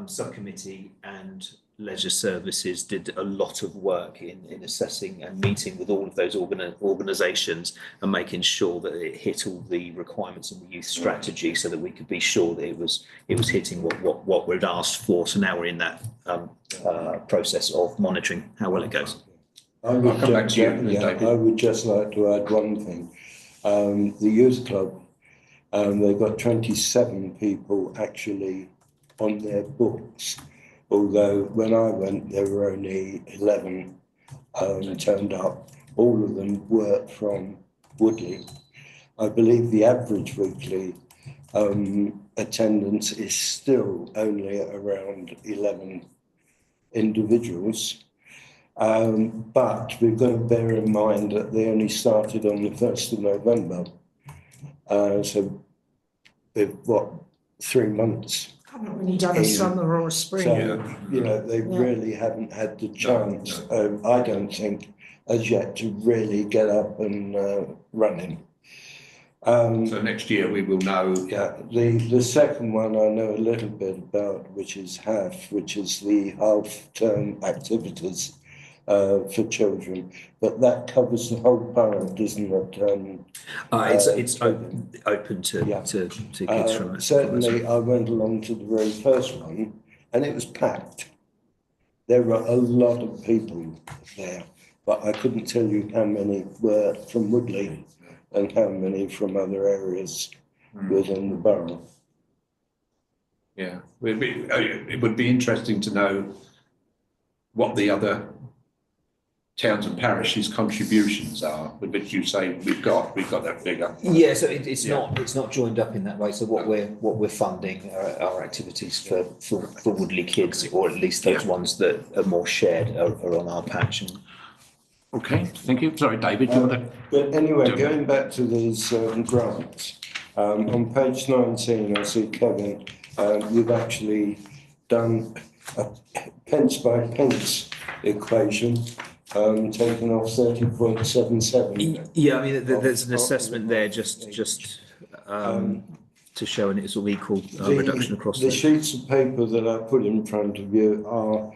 Subcommittee and Leisure Services did a lot of work in assessing and meeting with all of those organisations and making sure that it hit all the requirements in the youth strategy, so that we could be sure that it was hitting what we'd asked for. So now we're in that process of monitoring how well it goes. I would just like to add one thing. The youth club, they've got 27 people actually on their books. Although when I went, there were only 11 turned up. All of them were from Woodley. I believe the average weekly attendance is still only around 11 individuals. But we've got to bear in mind that they only started on the 1st of November. So with 3 months? Haven't really done a summer or a spring. So, they really haven't had the chance, I don't think, as yet to really get up and running. So next year we will know. Yeah, the second one I know a little bit about, which is HAF, which is the half-term activities for children, but that covers the whole borough, doesn't it? It's open to kids from certainly, I went along to the very first one, and it was packed. There were a lot of people there, but I couldn't tell you how many were from Woodley and how many from other areas within the borough. Yeah, it would be interesting to know what the other towns and parishes' contributions are, which you say we've got that figure. Yeah, so it's not joined up in that way. So what we're funding are activities for Woodley kids, or at least those ones that are more shared are on our patch. Okay, thank you. Sorry, David, do you want to? But anyway, going back to these grants, on page 19, I see, Kevin, you've actually done a pence by pence equation. Taken off 30.77. Yeah, I mean, there's an assessment there just to show, and it's all equal reduction across the sheets of paper that I put in front of you are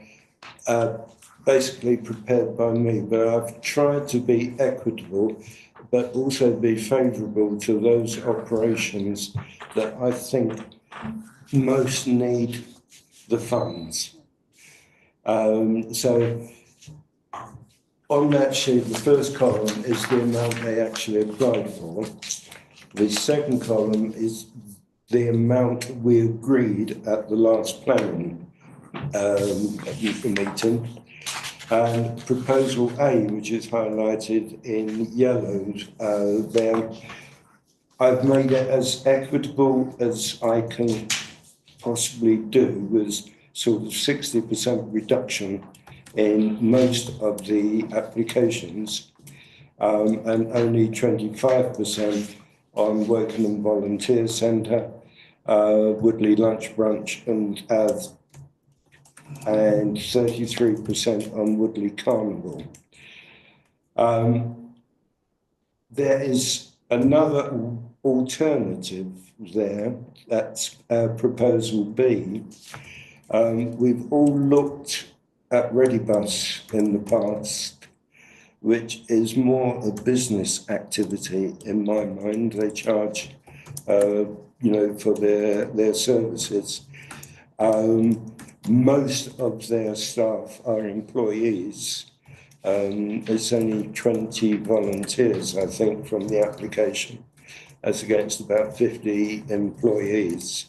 basically prepared by me, but I've tried to be equitable, but also be favourable to those operations that I think most need the funds. So on that sheet, the first column is the amount they actually applied for. The second column is the amount we agreed at the last planning meeting. And proposal A, which is highlighted in yellow there, I've made it as equitable as I can possibly do, with sort of 60% reduction in most of the applications, and only 25% on Wokingham Volunteer Centre, Woodley Lunch Brunch and 33% on Woodley Carnival. There is another alternative there, that's proposal B. We've all looked at Redibus in the past, which is more a business activity in my mind. They charge, for their services. Most of their staff are employees. It's only 20 volunteers, I think, from the application, as against about 50 employees.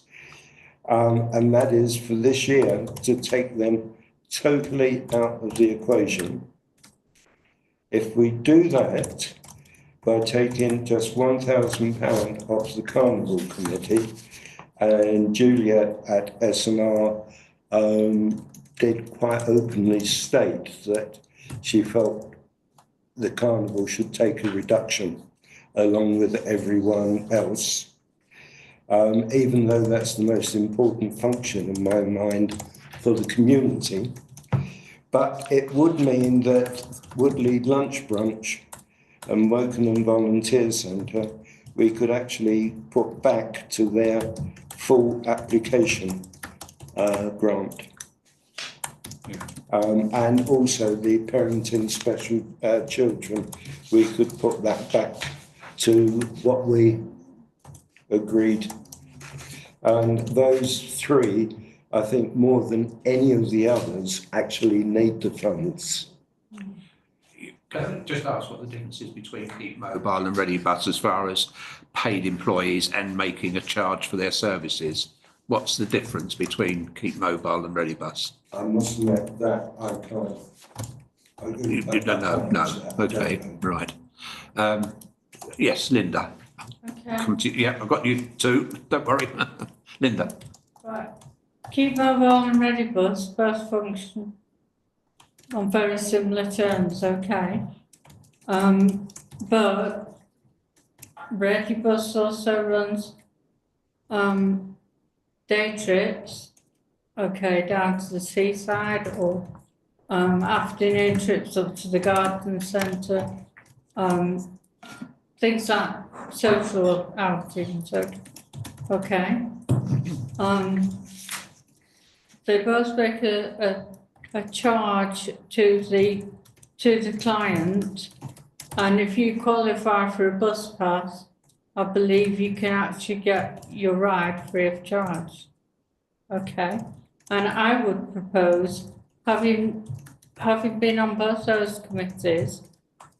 And that is for this year to take them totally out of the equation. If we do that by taking just £1,000 off the Carnival Committee, and Juliet at S&R did quite openly state that she felt the Carnival should take a reduction along with everyone else, even though that's the most important function in my mind for the community. But it would mean that Woodley Lunch Brunch and Wokingham Volunteer Centre, we could actually put back to their full application grant. And also the parenting special children, we could put that back to what we agreed. And those three, I think more than any of the others, actually need the funds. Can I just ask what the difference is between Keep Mobile and Redibus as far as paid employees and making a charge for their services? What's the difference between Keep Mobile and Redibus? I must admit that I can't. You don't know? No. Okay, right. Yes, Linda. Okay. Come to, yeah, I've got you too. Don't worry. Linda. Right. Keep Mobile and Redibus both function on very similar terms, okay. But Redibus also runs day trips, okay, down to the seaside, or afternoon trips up to the garden centre, things like social outings, okay. They both make a charge to the client, and if you qualify for a bus pass, I believe you can actually get your ride free of charge. Okay, and I would propose, having been on both those committees,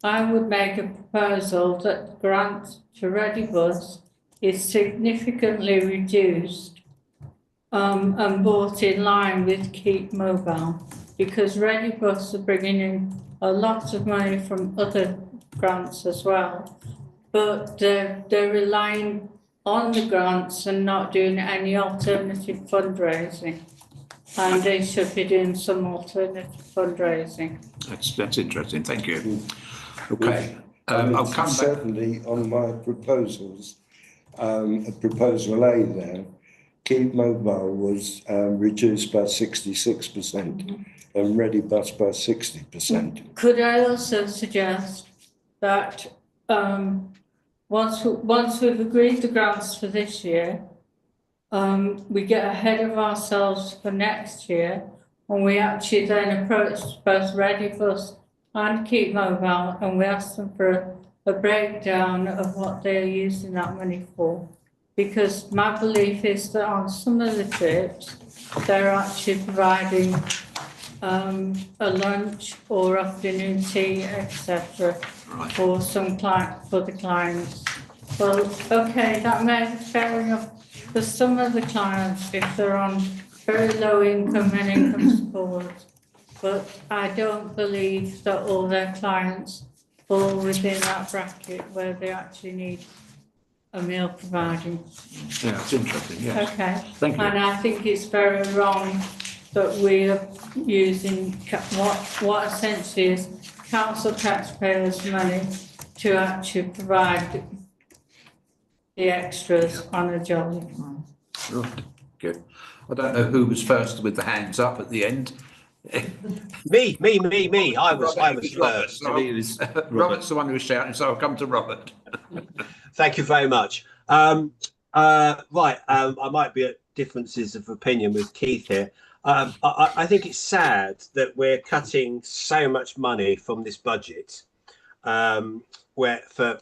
I would make a proposal that the grant to Redibus is significantly reduced and brought in line with Keep Mobile, because Redibus are bringing in a lot of money from other grants as well, but they're relying on the grants and not doing any alternative fundraising, and they should be doing some alternative fundraising. That's interesting. Thank you. Okay, I mean, I'll come back. certainly on my proposals, proposal A there, Keep Mobile was reduced by 66% and Redibus by 60%. Could I also suggest that once we've agreed the grants for this year, we get ahead of ourselves for next year, and we actually then approach both Redibus and Keep Mobile, and we ask them for a breakdown of what they're using that money for. Because my belief is that on some of the trips, they're actually providing a lunch or afternoon tea, etc. Right. for the clients. Well, okay, that may be fair enough for some of the clients if they're on very low income and income support, but I don't believe that all their clients fall within that bracket where they actually need a meal providing. Yeah, it's interesting. Yes. Okay. Thank you. And I think it's very wrong that we are using what essentially is council taxpayers' money to actually provide the extras on a jolly. Right. Good. I don't know who was first with the hands up at the end. Me. I was first. Robert's the one who was shouting, so I'll come to Robert. Thank you very much. I might be at differences of opinion with Keith here. I think it's sad that we're cutting so much money from this budget, where for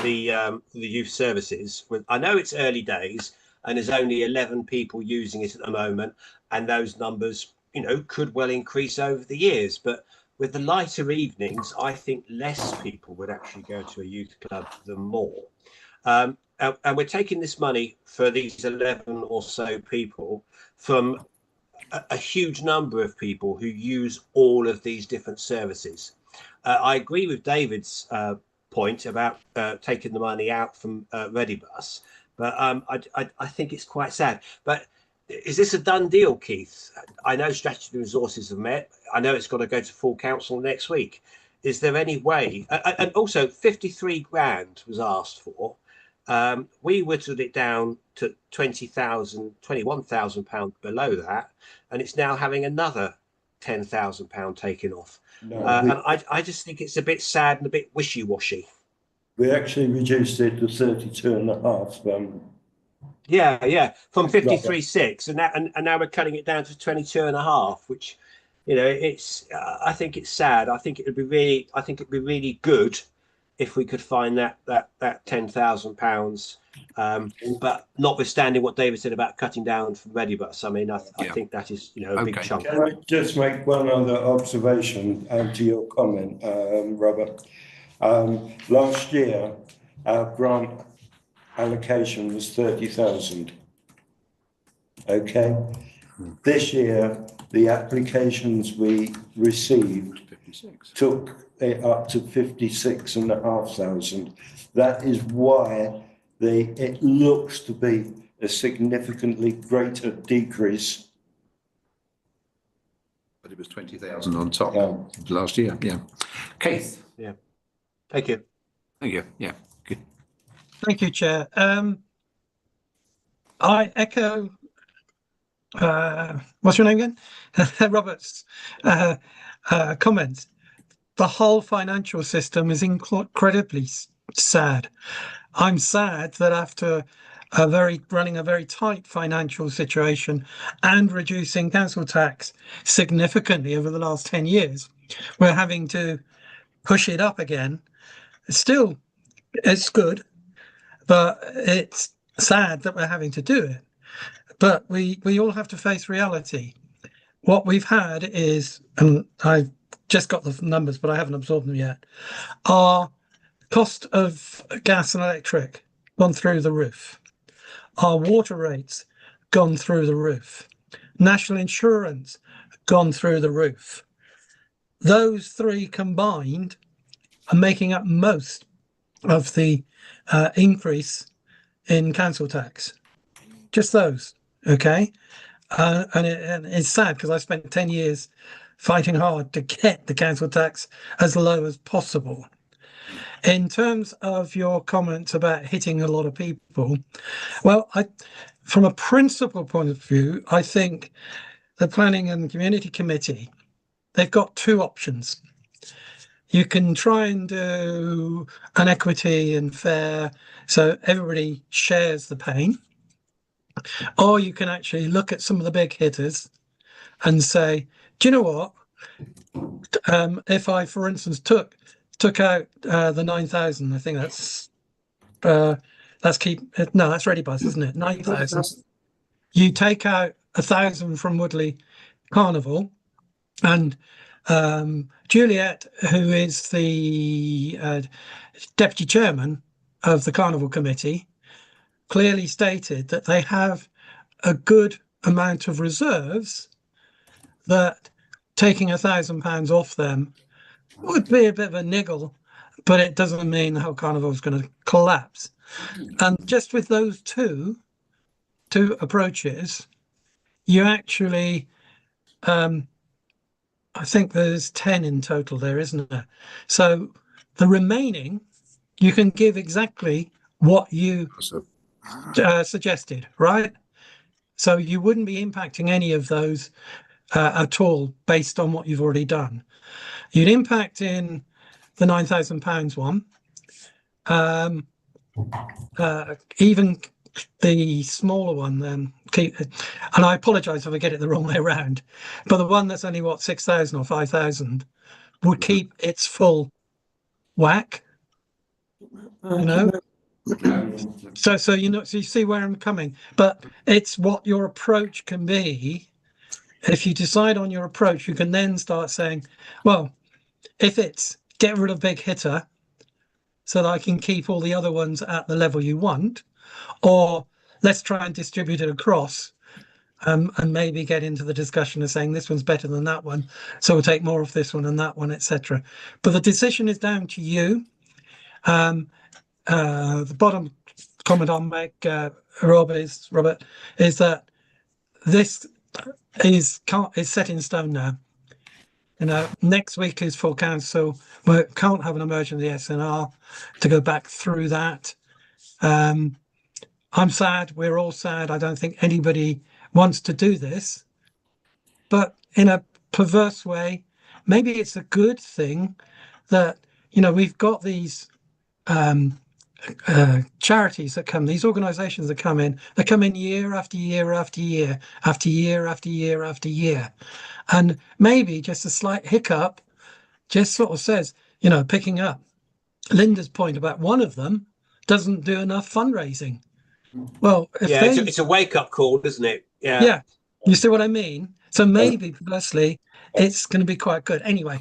the youth services. I know it's early days and there's only 11 people using it at the moment, and those numbers, you know, could well increase over the years. But with the lighter evenings, I think less people would actually go to a youth club than more. And we're taking this money for these 11 or so people from a huge number of people who use all of these different services. I agree with David's point about taking the money out from Redibus, but I think it's quite sad. But is this a done deal, Keith? I know Strategy and Resources have met. I know it's got to go to full council next week. Is there any way? And also, 53 grand was asked for. We whittled it down to 21,000 pounds below that, and it's now having another 10,000 pound taken off. No, And I just think it's a bit sad and a bit wishy-washy. we actually reduced it to 32.5. Yeah, from 53.6, and now we're cutting it down to 22.5, which, you know, it's. I think it's sad. I think it'd be really good if we could find that £10,000. But notwithstanding what David said about cutting down from Redibus, I mean, I think that is, you know, a big chunk. Can I just make one other observation to your comment, Robert? Last year, our grant allocation was 30,000. Okay. This year, the applications we received took it up to 56,500. That is why it looks to be a significantly greater decrease. But it was 20,000 on top last year. Yeah. Keith. Yeah. Thank you. Thank you. Yeah. Good. Thank you, Chair. I echo, what's your name again? Robert's comments. The whole financial system is incredibly sad. I'm sad that after running a very tight financial situation and reducing council tax significantly over the last 10 years, we're having to push it up again. Still, it's good, but it's sad that we're having to do it. But we all have to face reality. What we've had is, and I've just got the numbers, but I haven't absorbed them yet, our cost of gas and electric gone through the roof. Our water rates gone through the roof. National insurance gone through the roof. Those three combined are making up most of the increase in council tax. Just those, okay? And it's sad because I spent 10 years fighting hard to get the council tax as low as possible. In terms of your comments about hitting a lot of people, well, from a principal point of view, I think the Planning and Community Committee, they've got two options. You can try and do an equity and fair, so everybody shares the pain, or you can actually look at some of the big hitters and say, do you know what? If I, for instance, took out the 9,000, I think that's Redibus, isn't it? 9,000. You take out 1,000 from Woodley Carnival, and Juliet, who is the deputy chairman of the Carnival Committee, clearly stated that they have a good amount of reserves, that taking £1,000 off them would be a bit of a niggle, but it doesn't mean the whole carnival is going to collapse. And just with those two approaches, you actually, I think there's 10 in total there, isn't there? So the remaining, you can give exactly what you suggested, right? So you wouldn't be impacting any of those at all based on what you've already done. You'd impact in the £9,000 one, even the smaller one then keep, and I apologise if I get it the wrong way around, but the one that's only what 6,000 or 5,000 would keep its full whack. You know, so so you see where I'm coming, but it's what your approach can be. If you decide on your approach, you can then start saying, well, if it's get rid of big hitter so that I can keep all the other ones at the level you want, or let's try and distribute it across, and maybe get into the discussion of saying this one's better than that one, so we'll take more of this one and that one, etc. But the decision is down to you. The bottom comment I'll make, Robert, is that this is set in stone now. You know, next week is full council. We can't have an emergency SNR to go back through that. I'm sad. We're all sad. I don't think anybody wants to do this, but in a perverse way, maybe it's a good thing that, you know, we've got these charities that come, these organizations that come in, they come in year after year after year after year after year after year, and maybe just a slight hiccup just sort of says, you know, picking up Linda's point about one of them doesn't do enough fundraising. Well, if it's a wake-up call, isn't it? Yeah, you see what I mean? So maybe firstly it's going to be quite good. Anyway,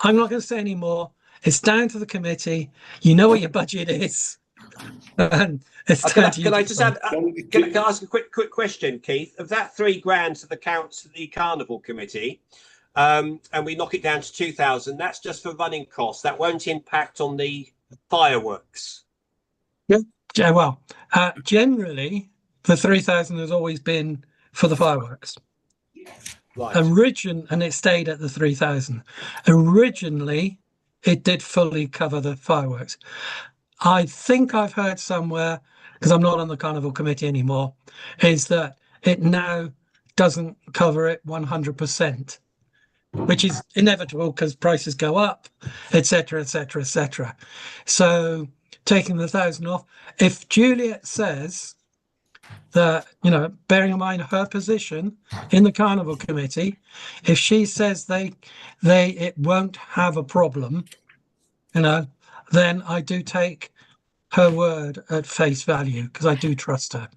I'm not going to say any more. It's down to the committee. You know what your budget is. And it's down to you. Can I just add? Can I ask a quick question, Keith? Of that £3,000 to the carnival committee, and we knock it down to 2,000, that's just for running costs. That won't impact on the fireworks. Yeah, well, generally the 3,000 has always been for the fireworks. Right. And it stayed at the 3,000. Originally, it did fully cover the fireworks. I think I've heard somewhere, because I'm not on the carnival committee anymore, is that it now doesn't cover it 100%, which is inevitable because prices go up, etc., etc., etc. So taking the 1,000 off, if Juliet says that, you know, bearing in mind her position in the carnival committee, if she says it won't have a problem, you know, then I do take her word at face value because I do trust her.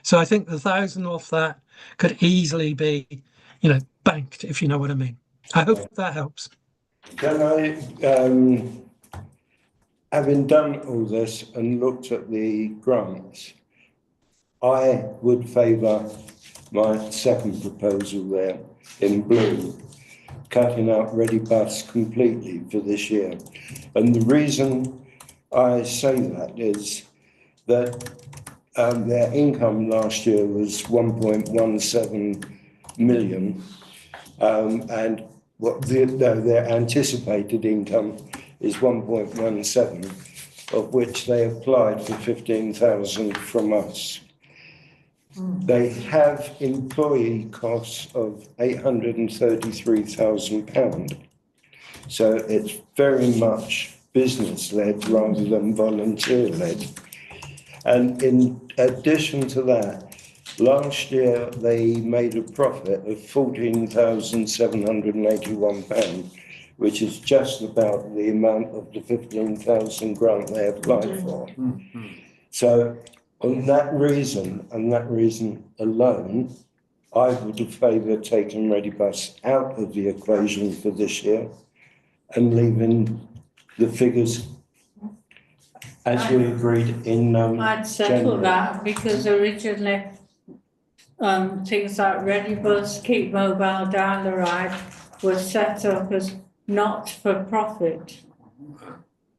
So I think the 1,000 off that could easily be, you know, banked, if you know what I mean. I hope that helps. Can I, having done all this and looked at the grants, I would favour my second proposal there in blue, cutting out Redibus completely for this year. And the reason I say that is that their income last year was 1.17 million, and what their anticipated income is 1.17, of which they applied for 15,000 from us. They have employee costs of £833,000. So it's very much business-led rather than volunteer-led. And in addition to that, last year they made a profit of £14,781, which is just about the amount of the 15,000 grant they applied for. So on that reason, and that reason alone, I would have favoured taking Redibus out of the equation for this year and leaving the figures as we agreed in I'd settle January. that because originally things like Redibus, Keep Mobile Down the Ride was set up as not for profit.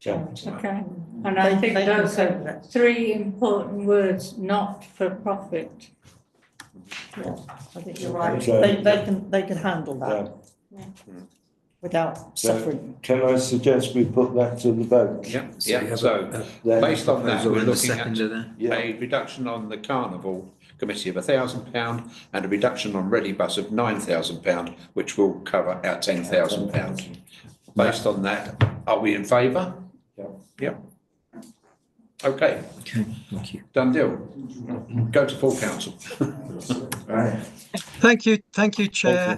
Okay, and I think those are three important words: not for profit. Yeah, I think you're right. So- They can handle that without suffering. Can I suggest we put that to the vote? Yeah, So you have so Then- based on that, Proposal we're and a looking at seconder there. Yeah. a reduction on the carnival committee of £1,000 and a reduction on Redibus of £9,000, which will cover our £10,000. Based on that, are we in favour? Yeah. Yep. Okay, Okay, thank you. done deal. Go to full council. Thank you, Chair.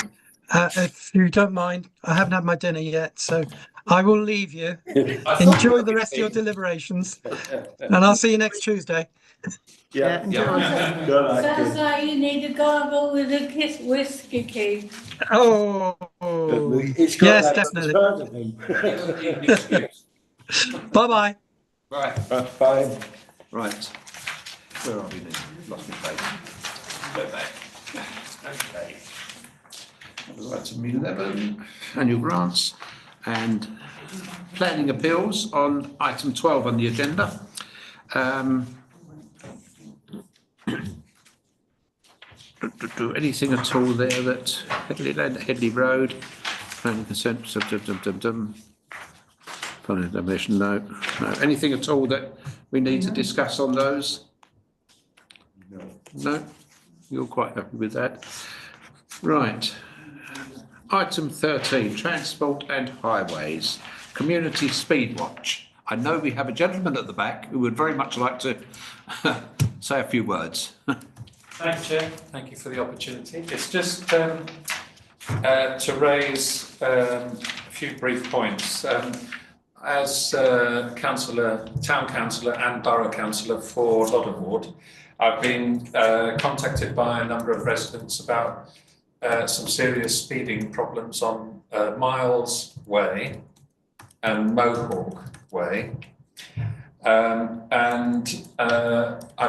If you don't mind, I haven't had my dinner yet, so I will leave you. Enjoy the rest of your deliberations, and I'll see you next Tuesday. Yeah, enjoy. Sounds like you need a gargle with a whiskey key. Oh, It's got yes, that definitely. turn of him. Bye-bye. Right. Bye. Right. Where are we then? Lost my page. Go back. Okay. Item 11, annual grants and planning appeals on item 12 on the agenda. Anything at all there that Headley Road, planning consent, planning demolition, no. Anything at all that we need to discuss on those? No? You're quite happy with that? Right. Item 13, transport and highways, community speed watch. I know we have a gentleman at the back who would very much like to say a few words. Thank you, Chair. Thank you for the opportunity. It's just to raise a few brief points. As town councillor and borough councillor for Loddon Ward, I've been contacted by a number of residents about some serious speeding problems on Miles Way and Mohawk Way. I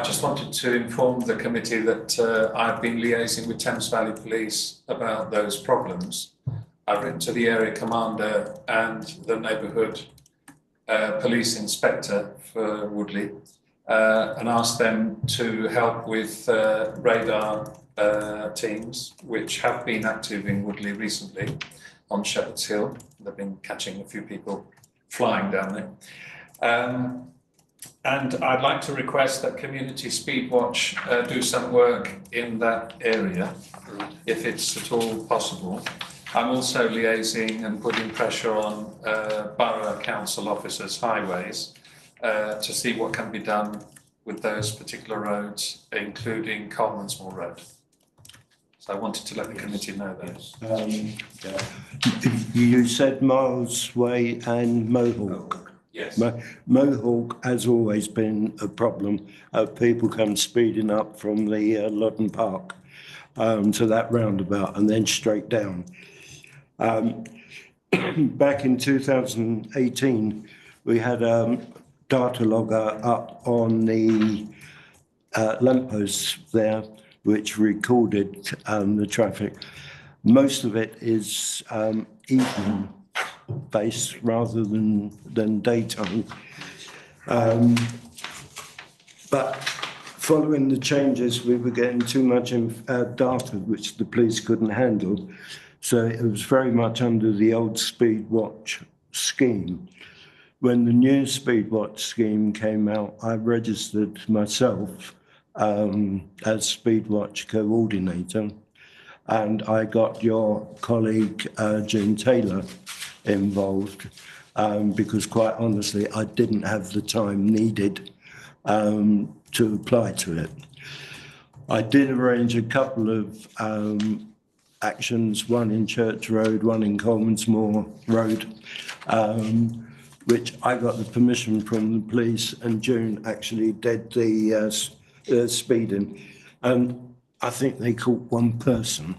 just wanted to inform the committee that I've been liaising with Thames Valley Police about those problems. I've written to the area commander and the neighbourhood police inspector for Woodley and asked them to help with radar teams which have been active in Woodley recently on Shepherd's Hill. They've been catching a few people flying down there. And I'd like to request that Community Speedwatch do some work in that area, if it's at all possible. I'm also liaising and putting pressure on Borough Council officers' highways to see what can be done with those particular roads, including Coleman's Moor Road. So I wanted to let the committee know that. You said Miles Way and Mohawk. Yes. Mohawk has always been a problem. People come speeding up from the Loddon Park to that roundabout and then straight down. Back in 2018, we had a data logger up on the lampposts there, which recorded the traffic. Most of it is evening based rather than daytime. But following the changes, we were getting too much data which the police couldn't handle. So it was very much under the old Speedwatch scheme. When the new Speedwatch scheme came out, I registered myself as Speedwatch coordinator, and I got your colleague Jim Taylor involved because quite honestly I didn't have the time needed to apply to it. I did arrange a couple of actions, one in Church Road, one in Coleman's Moor Road, which I got the permission from the police, and June actually did the speeding, and I think they caught one person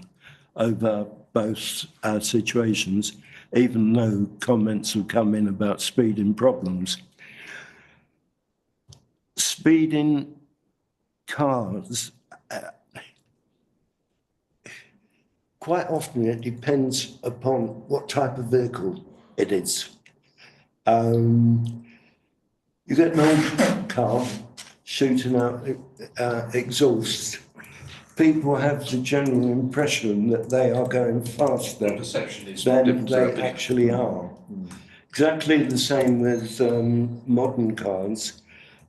over both situations, even though comments have come in about speeding problems. Speeding cars, quite often it depends upon what type of vehicle it is. You get an old car shooting out exhaust. People have the general impression that they are going faster than they actually are. Exactly the same with modern cars.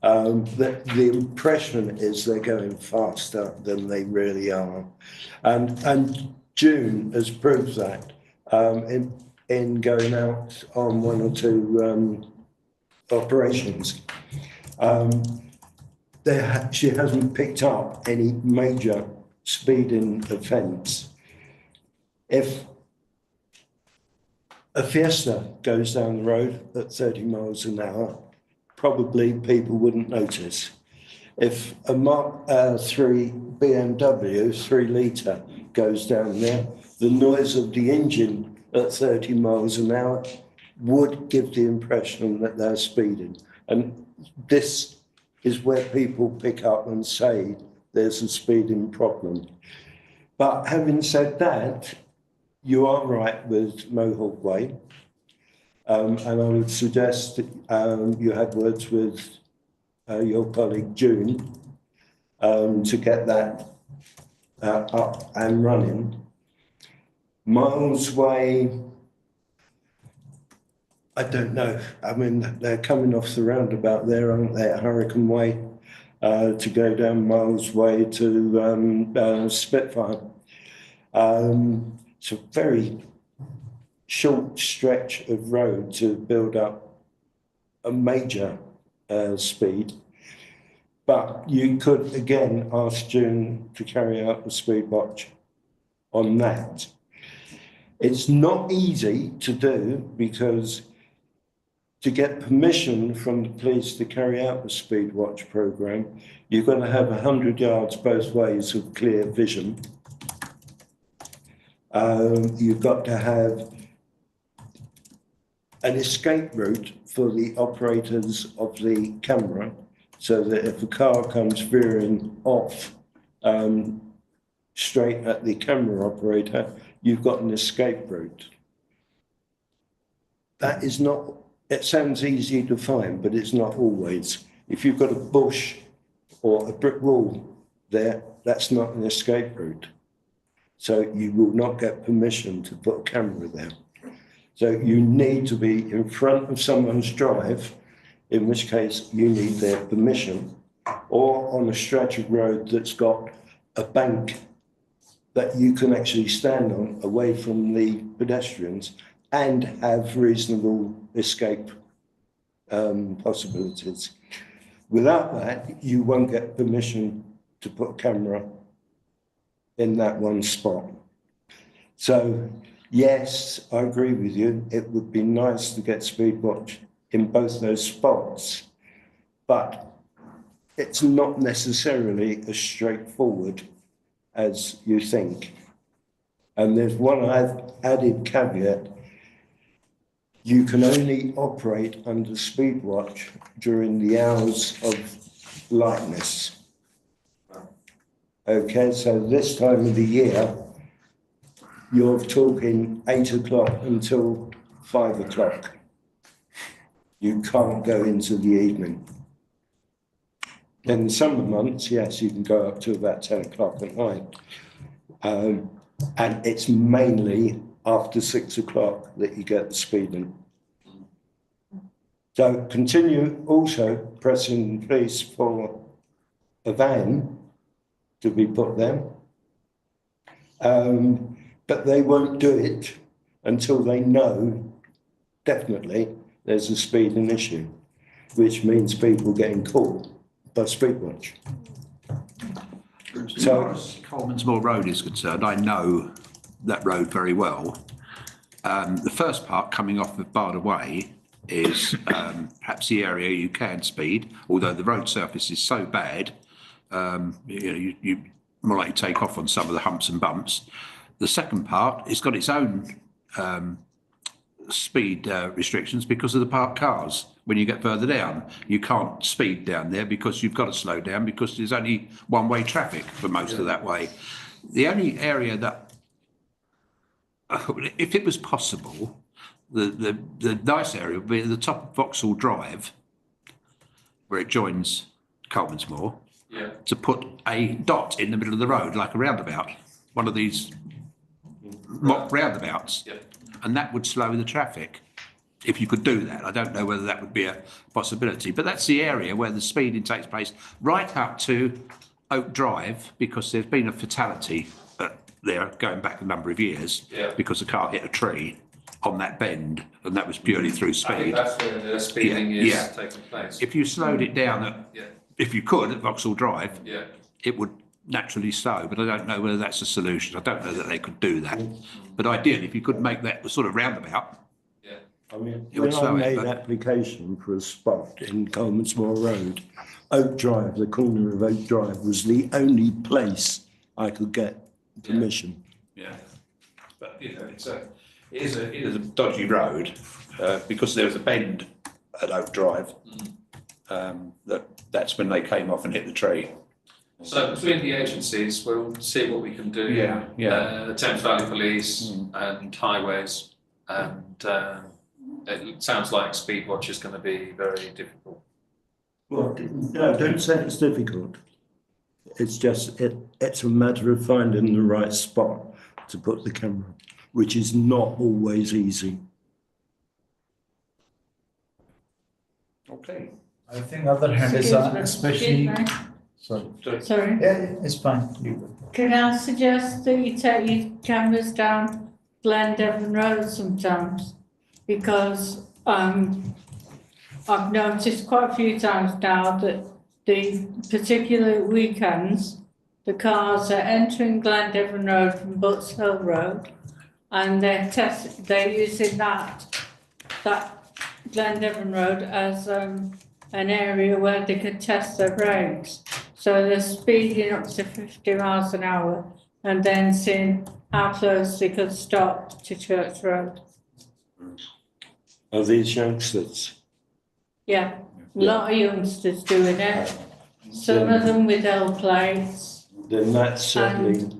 That the impression is they're going faster than they really are. And June has proved that in going out on one or two operations. She hasn't picked up any major speeding offence. If a Fiesta goes down the road at 30 miles an hour, probably people wouldn't notice. If a Mark 3 BMW 3 litre goes down there, the noise of the engine at 30 miles an hour would give the impression that they're speeding. And this is where people pick up and say there's a speeding problem. But having said that, you are right with Mohawk Way. And I would suggest you have words with your colleague June to get that up and running. Miles Way, I don't know. I mean, they're coming off the roundabout there, aren't they, at Hurricane Way, to go down Miles Way to Spitfire. It's a very short stretch of road to build up a major speed. But you could, again, ask June to carry out the speed watch on that. It's not easy to do because to get permission from the police to carry out the speed watch program, you've got to have 100 yards both ways of clear vision. You've got to have an escape route for the operators of the camera, so that if a car comes veering off straight at the camera operator, you've got an escape route. That is not, it sounds easy to find, but it's not always. If you've got a bush or a brick wall there, that's not an escape route. So you will not get permission to put a camera there. So you need to be in front of someone's drive, in which case you need their permission, or on a stretch of road that's got a bank that you can actually stand on away from the pedestrians and have reasonable escape possibilities. Without that, you won't get permission to put a camera in that one spot. So yes, I agree with you. It would be nice to get speed watch in both those spots, but it's not necessarily as straightforward as you think. And there's one added caveat. You can only operate under speed watch during the hours of lightness. Okay, so this time of the year, you're talking 8 o'clock until 5 o'clock. You can't go into the evening. In the summer months, yes, you can go up to about 10 o'clock at night. And it's mainly after 6 o'clock that you get the speeding. So continue also pressing the police for a van to be put there. But they won't do it until they know definitely there's a speeding issue, which means people getting caught by speed watch. As far as Coleman's Moor Road is concerned, I know that road very well. The first part coming off of Barder Way is perhaps the area you can speed, although the road surface is so bad, you more likely take off on some of the humps and bumps. The second part, it's got its own speed restrictions because of the parked cars. When you get further down, you can't speed down there because you've got to slow down because there's only one-way traffic for most of that way. The only area that, if it was possible, the nice area would be at the top of Vauxhall Drive, where it joins Coleman's Moor, to put a dot in the middle of the road, like a roundabout, one of these mock roundabouts, and that would slow the traffic. If you could do that, I don't know whether that would be a possibility, but that's the area where the speeding takes place, right up to Oak Drive, because there's been a fatality there going back a number of years because a car hit a tree on that bend, and that was purely through I think speed. that's where the speeding Yeah. is taking place. If you slowed it down, Yeah. if you could, at Vauxhall Drive, Yeah. it would naturally slow, but I don't know whether that's a solution. I don't know that they could do that. But ideally, if you could make that sort of roundabout, Yeah. I mean, It would when I slow it, made but- application for a spot in Coleman's Moor Road, Oak Drive, the corner of Oak Drive was the only place I could get permission. yeah. But, you know, it is a dodgy road, because there was a bend at Oak Drive. That's when they came off and hit the tree. So between the agencies, we'll see what we can do. Yeah, yeah. The Thames Valley Police and Highways, and it sounds like Speed Watch is going to be very difficult. Well, no, don't say it's difficult. It's just, it's a matter of finding the right spot to put the camera, which is not always easy. Okay. I think other hand is especially, sorry. Sorry. Yeah, it's fine. You go. Can I suggest that you take your cameras down Glen Devon Road sometimes? Because I've noticed quite a few times now that the particular weekends, the cars are entering Glen Devon Road from Butts Hill Road, and they're using that Glen Devon Road as an area where they could test their brakes. So they're speeding up to 50 miles an hour and then seeing how close they could stop to Church Road. Are these youngsters? Yeah, a lot of youngsters doing it. Some of them with L plates. Then that's certainly,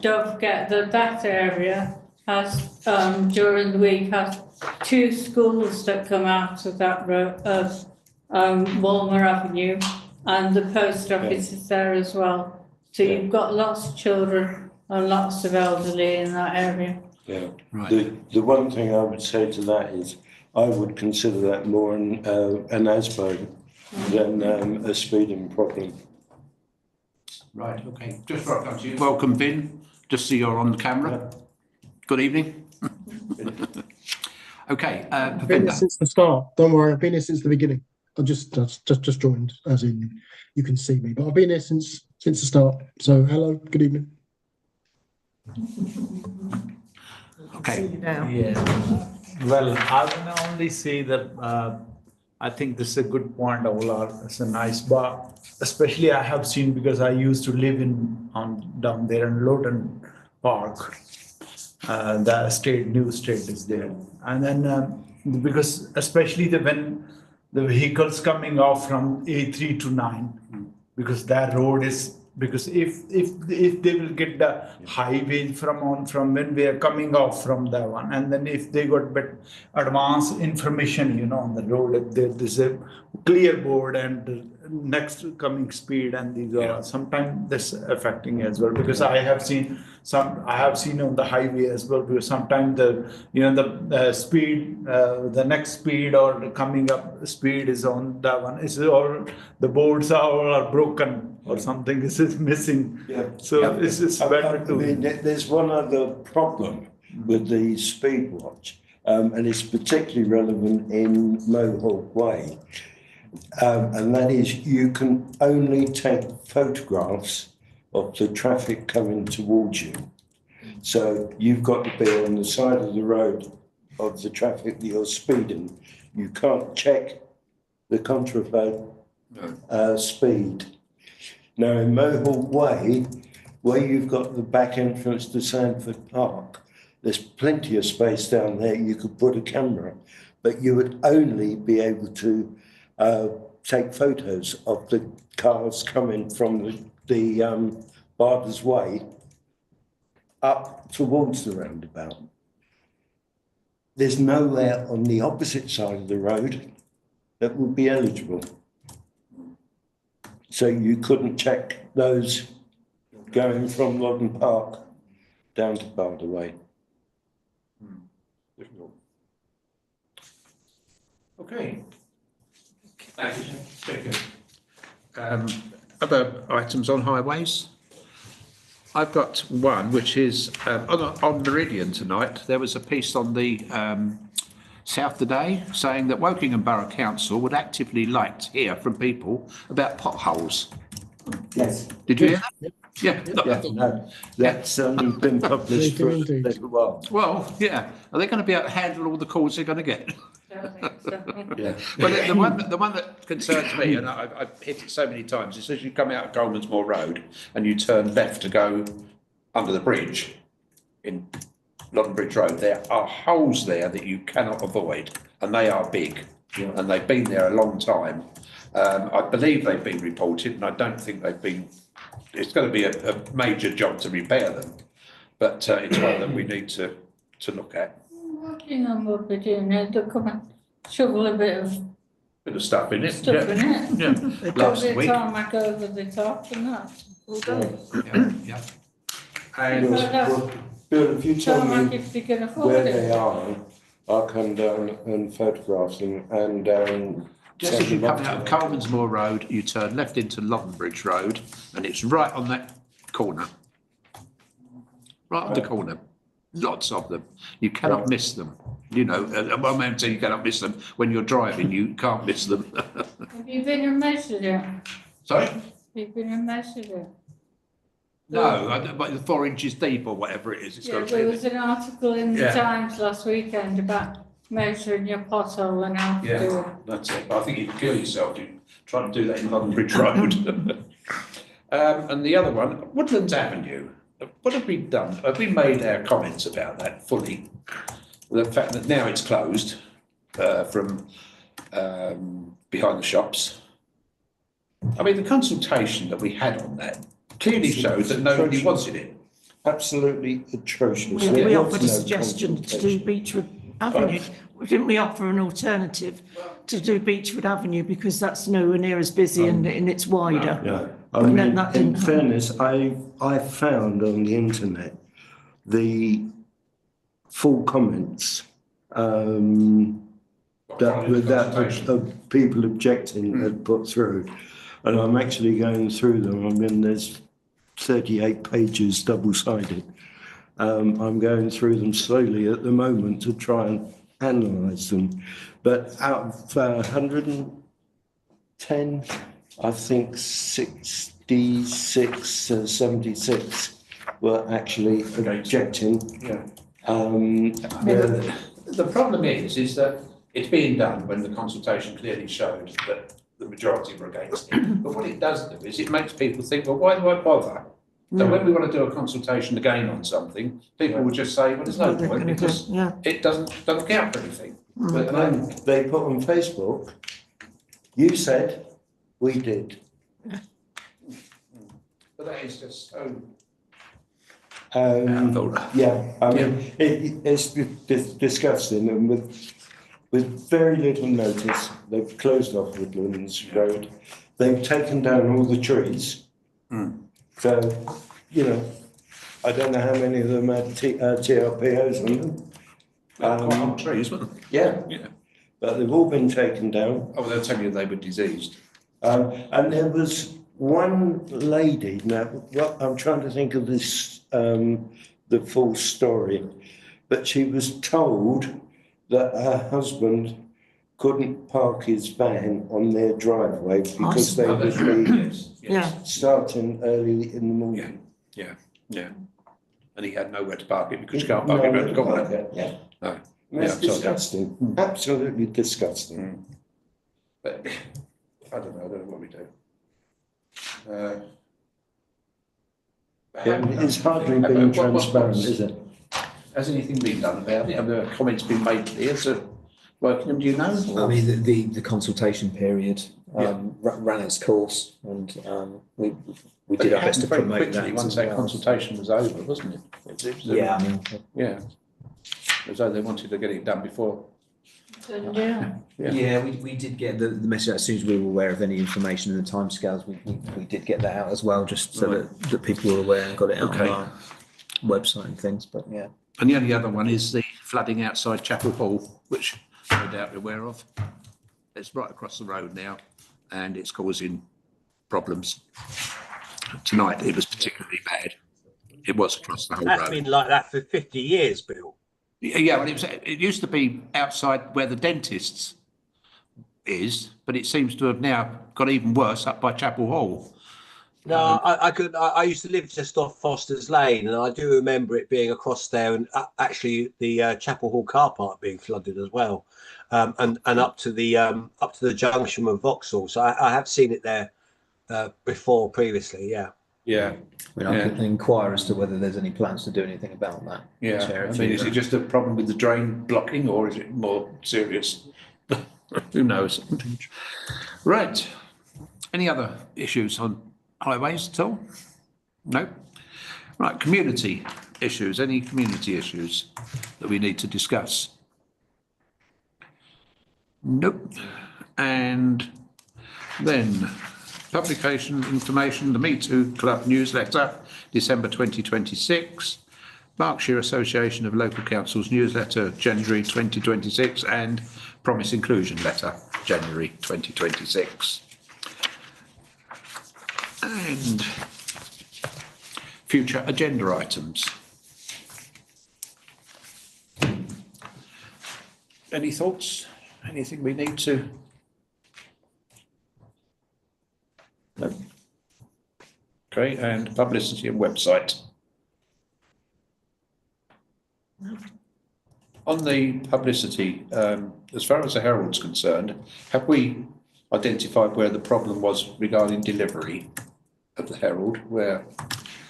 Don't forget that area has, during the week, has 2 schools that come out of that road, of Walmer Avenue, and the post office is there as well. So you've got lots of children and lots of elderly in that area. yeah. Right. The one thing I would say to that is, I would consider that more an ASBO than a speeding problem. Right, okay. Just before I come to you. Welcome, Vin. Just see you're on the camera. Good evening. Okay, I've been here Bhavinda. since the start. Don't worry, I've been here since the beginning. I just joined, as in you can see me, but I've been here since the start. So hello, good evening. Okay. Yeah. Well, I will only say that I think this is a good point, Ola. It's a nice bar. Especially I have seen, because I used to live down there in Lowton Park. The new state is there. And then because especially when the vehicles coming off from A3 to 9, because that road is, because if they will get the highway from when we are coming off from that one, and then if they got advanced information, on the road, if there's a clear board and next coming speed, and these are sometimes this affecting as well, because I have seen on the highway as well, because sometimes the speed, the next speed or the coming up speed is on that one, or the boards are broken or something is missing. Yeah. So it's better to. I mean, there's one other problem with the speed watch, and it's particularly relevant in Mohawk Way. And that is, you can only take photographs of the traffic coming towards you. So you've got to be on the side of the road of the traffic that you're speeding. You can't check the contraflow speed. Now in Mohawk Way, where you've got the back entrance to Sandford Park, there's plenty of space down there. You could put a camera, but you would only be able to take photos of the cars coming from the Barbers Way up towards the roundabout. There's nowhere on the opposite side of the road that would be eligible. So you couldn't check those going from Loddon Park down to Barder Way. Okay. Thank you. Other items on highways? I've got one which is on Meridian tonight. There was a piece on the South Today saying that Wokingham Borough Council would actively like to hear from people about potholes. Yes. Did you hear that? Yeah. No, that's been published for a little while. Well, yeah. Are they going to be able to handle all the calls they're going to get? Yeah. Well, the one that concerns me, and I've hit it so many times, is as you come out of Coleman's Moor Road and you turn left to go under the bridge in London Bridge Road, there are holes there that you cannot avoid, and they are big, and they've been there a long time. I believe they've been reported, and I don't think they've been. It's going to be a major job to repair them, but it's one that we need to look at. Wokingham will be doing it, they'll come and shovel a bit of Stuff in it. stuff in it. Yeah. Last Every week. time I go over the top and that, all day. Yeah. And Bill, if you tell Don't like me if they can afford where it. they are, I'll come down and photograph them and just as you come out of Coleman's Moor Road, you turn left into London Bridge Road, and it's right on that corner. Right on the corner. Lots of them. You cannot miss them. You know, well, I'm saying you cannot miss them. When you're driving, you can't miss them. Have you been and measured it? Sorry? Have you been and measured it? No, but the 4 inches deep or whatever it is. It's Yeah, got there was an article in the Yeah. Times last weekend about measuring your pothole and how to do Yeah, it. that's it. I think you'd kill yourself trying to do that in London Bridge Road. And the other one, Woodlands Avenue. What have we done? Have we made our comments about that fully? The fact that now it's closed from behind the shops. I mean, the consultation that we had on that clearly shows that nobody wanted it. Absolutely atrocious. We There offered a was no suggestion to do consultation. Beechwood Avenue. Didn't we offer an alternative to do Beechwood Avenue because that's nowhere near as busy and it's wider? Yeah, I But then mean, that in didn't happen. fairness, I found on the internet the full comments that people objecting had put through, and I'm actually going through them. I mean, there's 38 pages double-sided. I'm going through them slowly at the moment to try and analyse them, but out of 110, I think 66, 76 were actually objecting. Yeah. The problem is that it's being done when the consultation clearly showed that the majority were against it. But what it does do is it makes people think, well, why do I bother? So when we want to do a consultation again on something, people will just say, well, there's no point because it doesn't count for anything. But then they put on Facebook, you said, we did. But that is just so. Yeah, I mean, it's disgusting, and with very little notice, they've closed off Woodlands Road. They've taken down all the trees. So, you know, I don't know how many of them had TRPOs on them. Quite old trees, weren't they? Yeah, Yeah. but they've all been taken down. Oh, they'll tell you they were diseased. And there was one lady, now, what, I'm trying to think of this, the full story, but she was told that her husband couldn't park his van on their driveway because they would be starting early in the morning. Yeah. And he had nowhere to park it because you can't park it around the corner. Yeah. No. That's Yeah, disgusting, absolutely disgusting. But I don't know what we do. It's hardly been transparent, is it? Has anything been done about it? Have there comments been made here to Wokingham, do you know? I mean, the consultation period ran its course, and we did our best to very promote quickly that. once as that well. consultation was over, wasn't it? Yeah, I mean, Yeah. As though they wanted to get it done before. yeah, we did get the message as soon as we were aware of any information in the timescales. We did get that out as well, just so that people were aware and got it out on our website and things. But yeah. And the only other one is the flooding outside Chapel Hall, which no doubt you're aware of. It's right across the road now, and it's causing problems. Tonight it was particularly bad. It was across the whole That's road. been like that for 50 years, Bill. Yeah, well, it used to be outside where the dentist's is, but it seems to have now got even worse up by Chapel Hall. No, I used to live just off Foster's Lane, and I do remember it being across there, and actually the Chapel Hall car park being flooded as well, and up to the junction with Vauxhall. So I have seen it there before previously. Yeah. Yeah. I mean, I can inquire as to whether there's any plans to do anything about that. Yeah, Chair, I mean, is it just a problem with the drain blocking, or is it more serious? Who knows? Right. Any other issues on highways at all? No? Right, community issues, any community issues that we need to discuss? Nope. And then publication information, the Me Too Club newsletter, December 2026, Berkshire Association of Local Councils newsletter, January 2026, and Promise Inclusion letter, January 2026. And future agenda items. Any thoughts? Anything we need to? No. Okay, and publicity and website. On the publicity, as far as the Herald's concerned, have we identified where the problem was regarding delivery of the Herald, where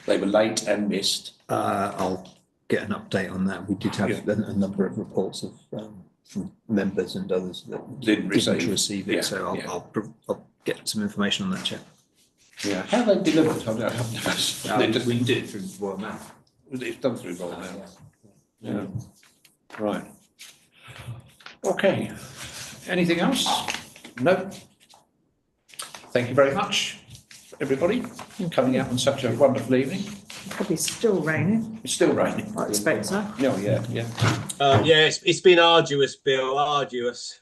they were late and missed? I'll get an update on that. We did have a number of reports of from members and others that Didn't receive it. Yeah, So I'll get some information on that, Chair. Yeah. How they delivered? I've never. They just, We did it through Royal Mail. it's done through Royal Mail. Yeah. Right. Okay. Anything else? No. Thank you very much, everybody, for coming out on such a wonderful evening. Probably still raining, It's still raining. I expect so. Oh, yeah, yeah. Yeah, it's been arduous, Bill. Arduous.